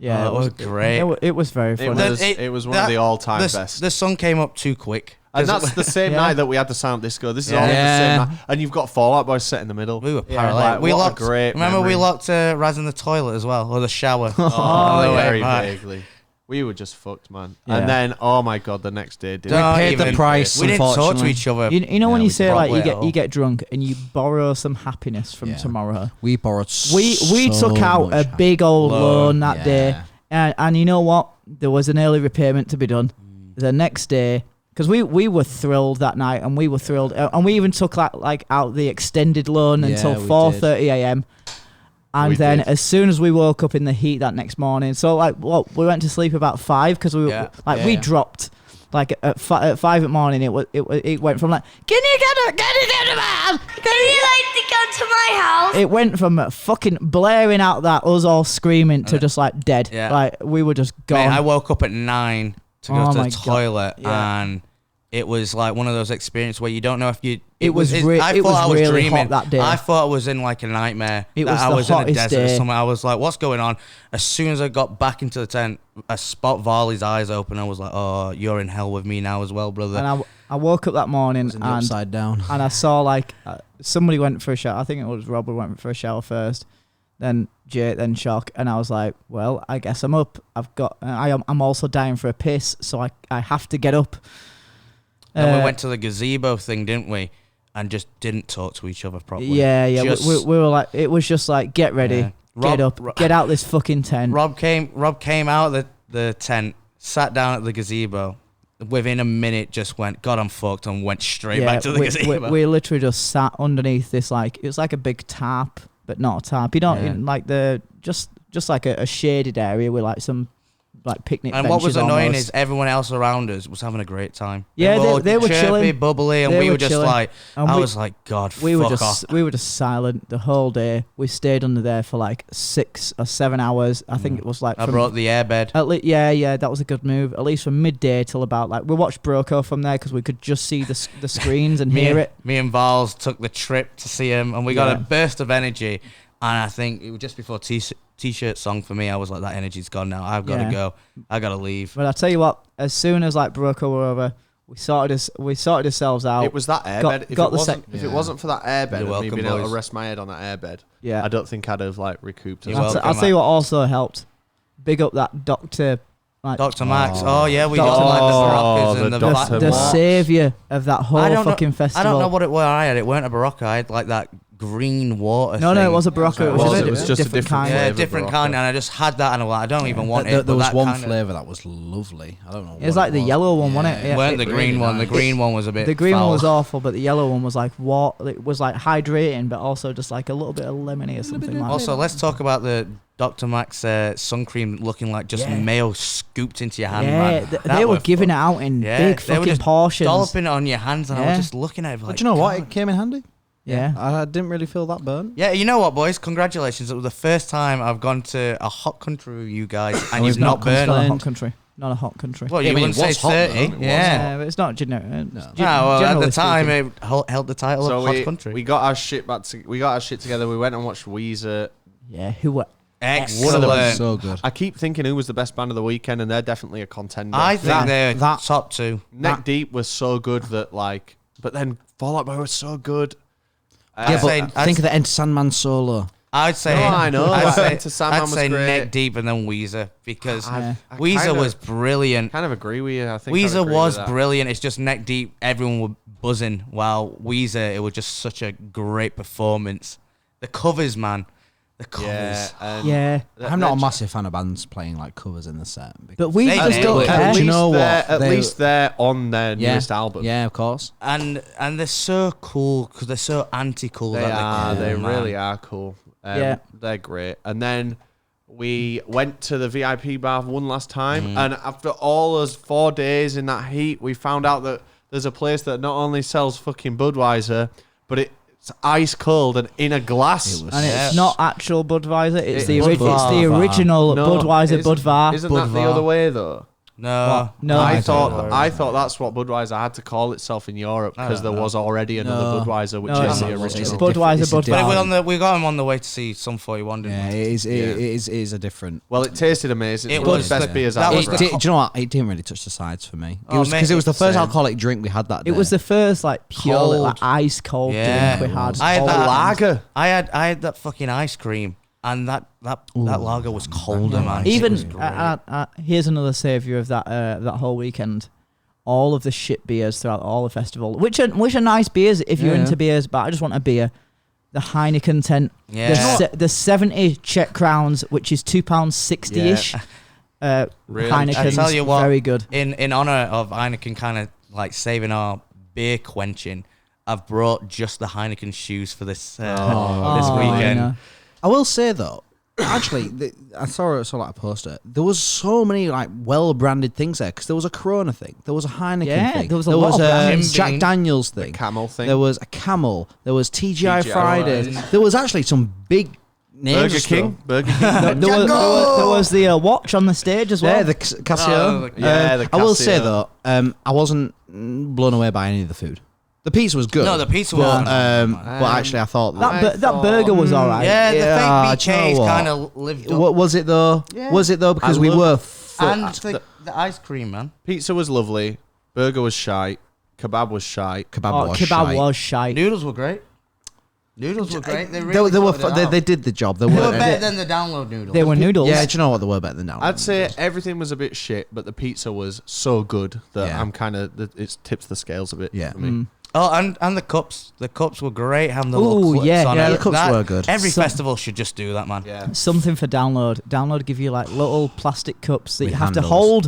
Yeah, Oh, it was great. It was very funny. It was one of the all-time best. The sun came up too quick. And that's the same Yeah. night that we had the Sound Disco. This is Yeah. all the Yeah. same night. And you've got Fall Out Boy set in the middle. We were Yeah, parallel. like, we what a locked. great Remember, we memory. locked Raz in the toilet as well, or the shower. Oh, the way very back. vaguely. We were just fucked, man. Yeah. And then, oh my God, the next day, did Don't paid the even- price, We didn't talk to unfortunately. each other. You know when Yeah, you we say like probably at you all. get drunk and you borrow some happiness from Yeah. tomorrow. We borrowed. We so took out a much. big old loan that Yeah. day, and you know what? There was an early repayment to be done the next day because we were thrilled that night, and we were thrilled, and we even took like out the extended loan Yeah, until we 4:30 a.m. And We then did. as soon as we woke up in the heat that next morning, so like we went to sleep about 5 because we were Yeah. we dropped. Like at 5 in the morning, it went from like, can you get a man? Can you like to come to my house? It went from fucking blaring out that us all screaming to just like dead. Yeah. Like we were just gone. Mate, I woke up at 9 to go Oh to my the God. toilet, Yeah. and it was like one of those experiences where you don't know if you. It was I it thought was I was really dreaming. hot that day. I thought I was in like a nightmare. It that was I the was in a hottest desert or day. something. I was like, "What's going on?" As soon as I got back into the tent, I spot Varley's eyes open. I was like, "Oh, you're in hell with me now as well, brother." and I woke up that morning In the and upside down. I saw like somebody went for a shower. I think it was Rob who went for a shower first, then Jay, then CHOC, and I was like, well, I guess I'm up. I'm also dying for a piss, so I have to get up. Then we went to the gazebo thing, didn't we? And just didn't talk to each other properly. Yeah. Just- We were like, it was just like, get ready, Yeah. get up, Rob- get out this fucking tent. Rob came out of the tent, sat down at the gazebo. Within a minute, just went, God, I'm fucked, and went straight back to the gazebo. We literally just sat underneath this it was like a big tarp, but not a tarp. You don't Yeah. like just like a shaded area with like some like picnic And what was benches annoying almost. is everyone else around us was having a great time. Yeah, all they were chirpy, chilling. bubbly, and They we were were just chilling. like, And I we- was like, God, we were fuck just off. silent the whole day. We stayed under there for like 6 or 7 hours. I think it was like I from- brought the airbed. at least, yeah, that was a good move. At least from midday till about we watched Broco from there because we could just see the screens and hear it. Me and Vals took the trip to see him, and we got Yeah. a burst of energy. And I think it was just before T-shirt song for me. I was like, that energy's gone now. I've got to Yeah. go. I got to leave. But I tell you what, as soon as Broco were over, We sorted ourselves out. It was that Got- airbed. got the If it wasn't for that airbed You're and me welcome, being able boys. to rest my head on that airbed, Yeah. I don't think I'd have like recouped. You're as much. welcome. I'll tell you what also helped. Big up that Doctor. Like, Dr. Max. Oh yeah, we Dr. got like the Max. Baroccas and The the Dr. the Max. saviour of that whole I don't fucking know, festival. I don't know what it was. I had. It weren't a Barocca. I had like that green water. No, thing. it was a Barocca. It was, It was just a different kind. Yeah, flavour different Barocca. kind, and I just had that, and I'm like, I don't even want it. There but was that one kinda- flavour that was lovely. I don't know. It was like the yellow one, wasn't it? It Yeah. weren't the green one. The green one was a bit. The green one foul. was awful, but the yellow one was like what? It was like hydrating, but also just like a little bit of lemony or something. Like Also, let's talk about the Dr. Max sun cream looking like just mayo scooped into your hand, yeah, man. they were giving it out in big they were fucking just portions. dolloping it on your hands, and I Yeah. was just looking at it like, But do you know what? God. It came in handy. Yeah. I didn't really feel that burn. Yeah, you know what, boys? Congratulations. It was the first time I've gone to a hot country with you guys, and we've you've not not burned. It's not a complained. hot country. Not a hot country. Well, Yeah, you but it wouldn't say was hot, 30. though. It was Yeah. But it's not generic. No, well, at the time, it held the title So of hot country. we got our shit back. We got our shit together. We went and watched Weezer. Yeah, who were Excellent. So good. I keep thinking who was the best band of the weekend, and they're definitely a contender. I think That- they're that- top two. Neck Deep was so good that like, but then Fall Out Boy was so good. Yeah, I'd say- but think of the Enter Sandman solo. I'd say, No, I know, I'd but say, Enter Sandman I'd was say great. Neck Deep and then Weezer because I Weezer kinda- was brilliant. kind of agree with you. I think I Weezer agree was with that. brilliant. It's just Neck Deep. Everyone were buzzing. While Weezer, it was just such a great performance. The covers, man. The covers. Yeah, and Yeah. I'm not a massive fan of bands playing like covers in the set. But we They just did. don't But care. do you know what? At They- least they're on their Yeah. newest album. Yeah, of course. And they're so cool because they're so anti-cool. They that are. they're They cool, man. really are cool. Yeah. They're great. And then we went to the VIP bar one last time, and after all those 4 days in that heat, we found out that there's a place that not only sells fucking Budweiser, but it's ice cold and in a glass. And it's not actual Budweiser. It's It the was it's the Budvar. original No, Budweiser isn't- Budvar. Isn't that the Budvar. other way though? No. No, I I thought that's what Budweiser had to call itself in Europe because there was already another No. Budweiser, which No, is it's the not. original. It's a Budweiser it's a But Budvar. we got him on the way to see Sum 41, didn't Yeah, we? it is a different. Well, it tasted amazing. It It's one of was the best the- beers that I've was ever the- had. Do you know what? It didn't really touch the sides for me. Oh, mate, Because it was the first same. alcoholic drink we had that day. It was the first like pure Cold. like ice cold Yeah. drink we had. I had all that weekend. lager. I had that fucking ice cream, and that lager was colder, man. Even It was great. here's another savior of that whole weekend. All of the shit beers throughout all the festival, which are nice beers if you're Yeah. into beers, but I just want a beer. The Heineken tent, Yeah. the 70 Czech crowns, which is £2.60ish. Really? Heineken, I tell you what, very good. In honor of Heineken kind of like saving our beer quenching, I've brought just the Heineken shoes for this this Oh, weekend. no. I will say though, actually, I saw like a poster. There was so many like well-branded things there because there was a Corona thing, there was a Heineken Yeah, thing, there was a lot of brands. Jack Jim Daniels thing, Camel thing. there was a Camel, there was TGI TGI Fridays, Fridays. there was actually some big names. Burger King. Burger King. There was the watch on the stage as well. Yeah, the Casio. Oh, yeah, the I will say Casio. though, I wasn't blown away by any of the food. The pizza was good. No, the pizza but, was- but actually, I thought that burger was all right. Yeah, the Yeah, fake do you know BKs what? kind of lived up. What was it though? Yeah. Was it though? Because I we love- were And fucked. the ice cream, man. Pizza was lovely. Burger was shite. Kebab was shite. Kebab was kebab shite. was shite. Noodles were great. Noodles were great. They They, really they were sorted it they, out. they did the job. They They were were. better than the download noodles. They were noodles. Yeah, do you know what? They were better than now. I'd say everything was a bit shit, but the pizza was so good that Yeah. I'm kind of it tips the scales a bit Yeah. for me. Oh, and the cups. The cups were great. Having the Ooh, little clips yeah, on yeah, it. the cups That- were good. Every Some- festival should just do that, man. Yeah. Something for download. Download give you like little plastic cups that With you have to handles. hold.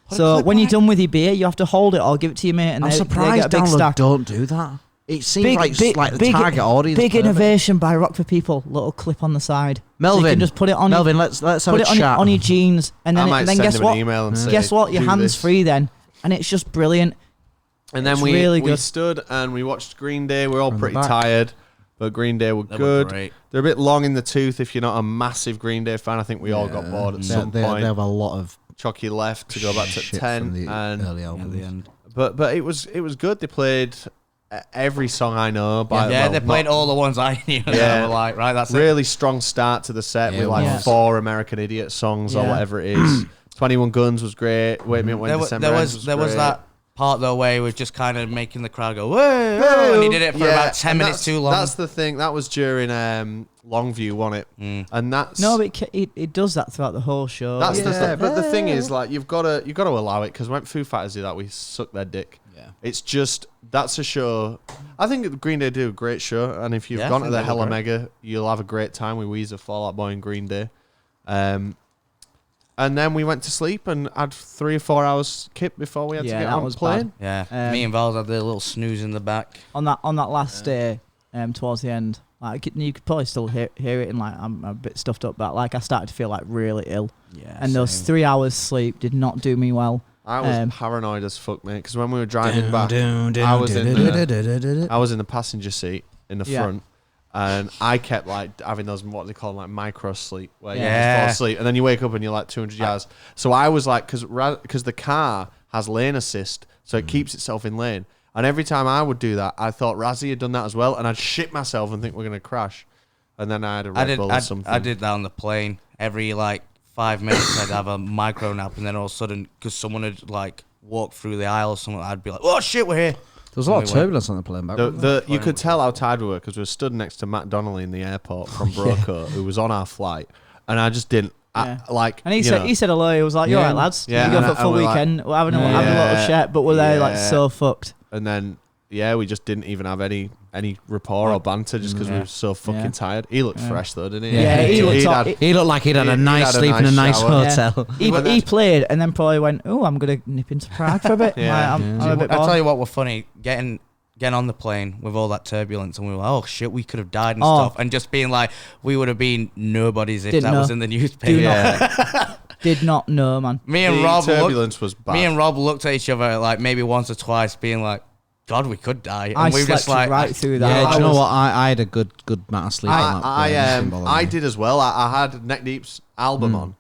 Put a So clip when on you're it. done with your beer, you have to hold it or give it to your mate, and I'm they surprised get a big Download stack. don't do that. It seems like the big, target audience. Big perfect. innovation by Rock for People. Little clip on the side. So Melvin, you can just put it on. Melvin, let's have put a it on, chat. on your jeans, and I then might then send guess him what? an email and say, Guess what? Your "Do hands this." free then, and it's just brilliant. And then It's we really we good. stood and we watched Green Day. We're all the pretty back. tired, but Green Day were They were good. great. They're a bit long in the tooth if you're not a massive Green Day fan. I think we all got bored at some They point. have a lot of Chalky left to go back to shit 10, from the and early albums. but it was good. They played every song I know. By Yeah, well, they played not- all the ones I knew. Yeah. Yeah, were like, right, that's it. really strong start to the set Yeah, with it like was. 4 American Idiot songs or Yeah. whatever it is. 21 Guns was great. Wait a minute, when There December was Ends there was great. that part of the way was just kind of making the crowd go, whoa, whoa, and he did it for about 10 minutes too long. That's the thing. That was during Longview, wasn't it? And that's No, but it does that throughout the whole show. that's the stuff. But the thing is, like, you've got to allow it, because when Foo Fighters do that, we suck their dick. Yeah. It's just that's a show. I think Green Day do a great show, and if you've gone to the Hella Mega, you'll have a great time with Weezer, Fall Out Boy, and Green Day. And then we went to sleep and had 3 or 4 hours kip before we had to get on the plane. Yeah, me and Val's had the little snooze in the back. On that last day, towards the end, like you could probably still hear it, and like I'm a bit stuffed up, but like I started to feel like really ill. Yeah. And those 3 hours sleep did not do me well. I was paranoid as fuck, mate, because when we were driving back, I was in the passenger seat in the front, and I kept like having those, what they call like micro sleep, where you just fall asleep, and then you wake up and you're like 200 yards. So I was like, because the car has lane assist, so it keeps itself in lane. And every time I would do that, I thought Razzie had done that as well, and I'd shit myself and think we're going to crash. And then I had a Red Bull or something. I did that on the plane. Every like 5 minutes, I'd have a micro nap, and then all of a sudden, because someone had like walked through the aisle or something, I'd be like, "Oh shit, we're here." There was a lot of turbulence on the plane back. You could tell how tired we were because we were stood next to Matt Donnelly in the airport from Broco, who was on our flight, and I just didn't. Yeah. And he said hello. He was like, "You alright, lads? Yeah, you go for a full weekend. We're having a lot of shit, but we're there like so fucked." And then we just didn't even have any rapport or banter just because we were so fucking tired. He looked fresh though, didn't he? Yeah, he looked like he'd had a nice sleep in a nice hotel. He played and then probably went, "Oh, I'm gonna nip into Prague for a bit." I'm a bit bored. I'll tell you what were funny, getting on the plane with all that turbulence, and we were like, oh shit, we could have died and stuff, and just being like, we would have been nobodies if that was in the newspaper. Did not know, man. Me and Rob was bad. Me and Rob looked at each other like maybe once or twice, being like, God, we could die. And I we were just like, right through that. Yeah, do you know what? I had a good amount of sleep. I did as well. I had Neck Deep's album on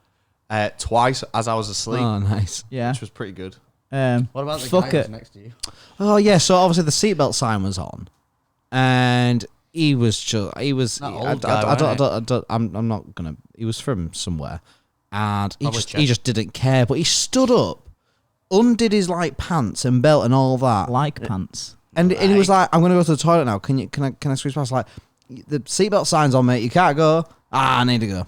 twice as I was asleep. Oh, nice. Yeah, which was pretty good. What about the guy who's next to you? Oh yeah, so obviously the seatbelt sign was on, and he was just That old guy, I'm not gonna. He was from somewhere, and he just didn't care. But he stood up, undid his like pants and belt and all that, like pants, and he was like, "I'm gonna go to the toilet now. Can I squeeze past?" Like, the seatbelt sign's on, mate. You can't go. I need to go.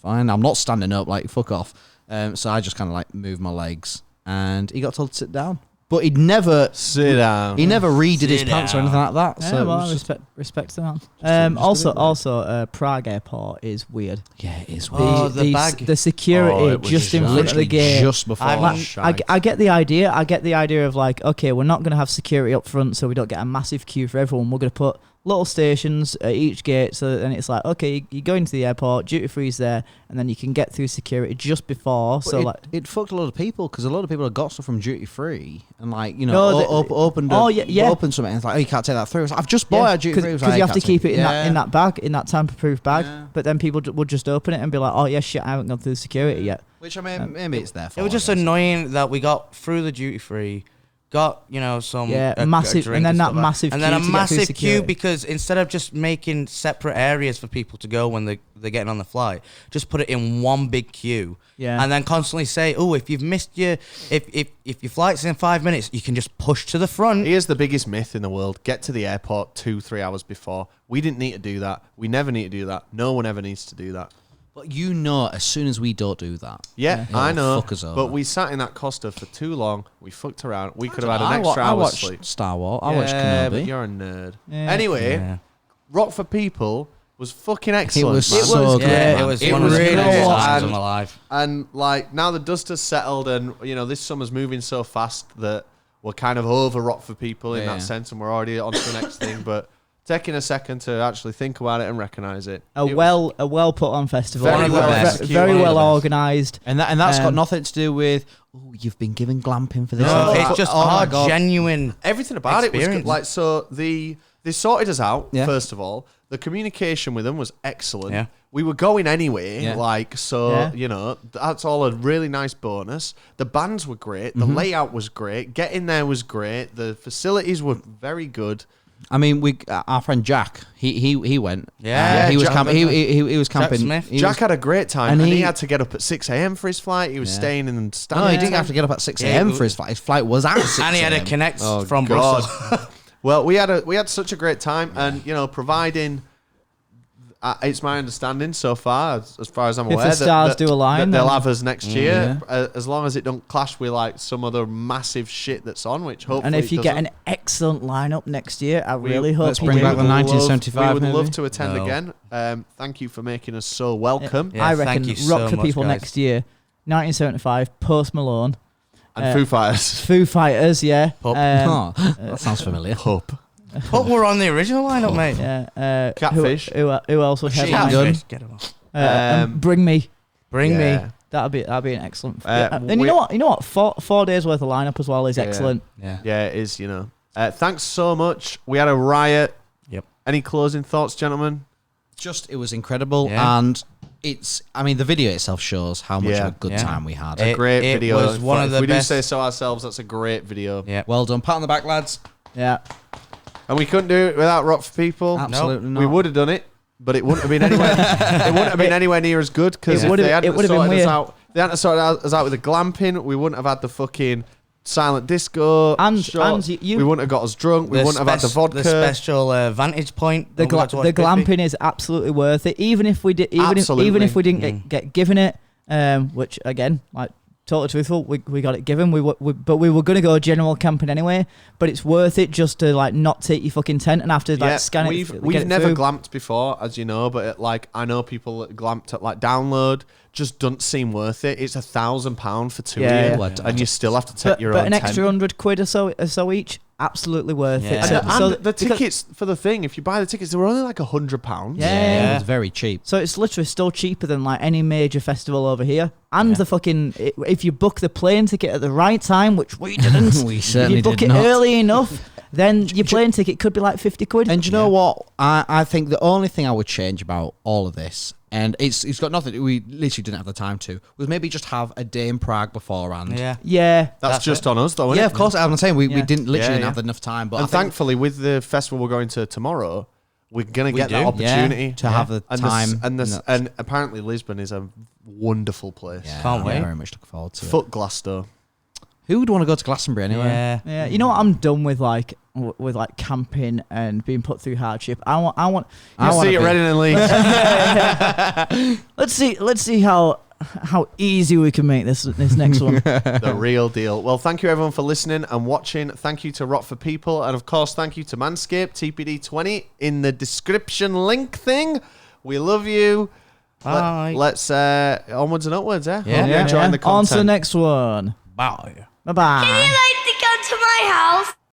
Fine, I'm not standing up. Like, fuck off. So I just kind of like moved my legs. And he got told to sit down, but he'd never sit down. He never redid his pants or anything like that. Yeah, So well, respect to that. Also, Prague airport is weird. Yeah, it is weird. The security just in front of the gate, just before. I get the idea. I get the idea of like, okay, we're not going to have security up front, so we don't get a massive queue for everyone. We're going to put little stations at each gate, so then it's like, okay, you go into the airport, duty free's there, and then you can get through security just before. But so it fucked a lot of people because a lot of people have got stuff from duty free and like opened something. And it's like, oh, you can't take that through. I've just bought a duty free because you have to keep it in that bag, in that tamper-proof bag. Yeah. But then people would just open it and be like, oh yeah, shit, I haven't gone through security yet. Which I mean, maybe it's there for. It was just annoying that we got through the duty free. Got some massive, and then that massive, and then a massive queue because instead of just making separate areas for people to go when they're getting on the flight, just put it in one big queue. Yeah, and then constantly say, oh, if you've missed if your flight's in 5 minutes, you can just push to the front. Here's the biggest myth in the world: get to the airport 2-3 hours before. We didn't need to do that. We never need to do that. No one ever needs to do that. But as soon as we don't do that, I know. Fuck us over. But we sat in that Costa for too long. We fucked around. We could have had an extra hour's sleep. Star Wars. I watched Kenobi. But you're a nerd. Yeah. Anyway, Rock for People was fucking excellent. It was so good. Yeah, it was one of the greatest times of my life. And like now the dust has settled, and this summer's moving so fast that we're kind of over Rock for People in that sense, and we're already on to the next thing. But taking a second to actually think about it and recognise it. A well put on festival. Very well organised. And that's got nothing to do with, you've been given glamping for this. No, it's just genuine. Everything about it was good. Like, so they sorted us out, first of all. The communication with them was excellent. Yeah. We were going anyway, that's all a really nice bonus. The bands were great. The layout was great. Getting there was great. The facilities were very good. I mean, our friend Jack, he went. Yeah, he was Jack- camping. He was camping. Smith. Jack had a great time, and and he he- had to get up at 6 a.m. for his flight. He was staying in No, standing. he didn't have to get up at 6 a.m. for his flight. His flight was at 6 And he had to a.m. connect from God. Brussels. Well, we had such a great time, and providing. It's my understanding so far, as far as I'm If aware, the stars do that align, they'll then- have us next year, as long as it don't clash with like some other massive shit that's on. Which hopefully, And if you it get doesn't. an excellent lineup next year, I really hope let's you bring do. back the would love- 1975 We would maybe? love to attend No. again. Thank you for making us so welcome. Yeah, I thank reckon you so Rock for much, People guys. next year, 1975, Post Malone, And Foo Fighters. Foo Fighters, yeah. Pup. Oh, that sounds familiar. Pup. But we're on the original lineup, mate. Yeah. Catfish. Who else would Machine headline? Gun. Catfish, get him off. Bring me. Bring me. Yeah. That'd be an excellent. and we- you know what? 4 days worth of lineup as well is excellent. Yeah. Yeah, it is. Thanks so much. We had a riot. Yep. Any closing thoughts, gentlemen? Just, it was incredible, Yeah. and the video itself shows how much Yeah. of a good Yeah. time we had. It- Great video. was one of If the we best. do say so ourselves, that's a great video. Yeah. Well done, pat on the back, lads. Yeah. And we couldn't do it without Rock for People. Absolutely not. We would have done it, but it wouldn't have been anywhere. It wouldn't have been anywhere near as good because It if would've- they hadn't it would've been sorted us weird. out, they hadn't sorted us out with the glamping. We wouldn't have had the fucking silent disco. And shots. you- we wouldn't have got us drunk. We wouldn't have had the vodka. The special vantage point. The Don't we have to watch 50? glamping is absolutely worth it, even if we did, even Absolutely. if we didn't get given it, which again, like totally truthful, we got it given. But we were gonna go general camping anyway. But it's worth it just to like not take your fucking tent and after like scan it. we've get we've it never through. glamped before, as you know, but I know people that glamped at like download. Just doesn't seem worth it. It's £1,000 for 2 Yeah, years, yeah. and you still have to take your but own an tent. extra £100 or so each, absolutely worth Yeah. it. And So the because- tickets for the thing, if you buy the tickets, they were only like £100. Yeah. It was very cheap. So it's literally still cheaper than like any major festival over here. And the fucking, if you book the plane ticket at the right time, which we didn't, We if certainly you book did it not. early enough, then your plane ticket could be like £50. And do you know what? I think the only thing I would change about all of this, and it's got nothing, we literally didn't have the time to, was maybe just have a day in Prague beforehand. Yeah. Yeah. That's just on us, though, isn't Yeah, it? of course. I'm saying we Yeah. didn't literally Yeah, didn't yeah. have enough time, but And I think thankfully, with the festival we're going to tomorrow, we're gonna get that do. opportunity to have the and time. and apparently Lisbon is a wonderful place. Yeah, Can't I'm wait. very much looking forward to it. Foot Glasgow. Who would want to go to Glastonbury anyway? Yeah. Yeah, you know what? I'm done with like camping and being put through hardship. I want. I wanna see it, be- Reading and Leeds. Let's see how easy we can make this next one. The real deal. Well, thank you everyone for listening and watching. Thank you to Rock for People, and of course, thank you to Manscaped TPD20 in the description link thing. We love you. Bye. Let's onwards and upwards. Yeah. Hope you're enjoying the On content. to the next one. Bye. Bye bye. Would you like to come to my house?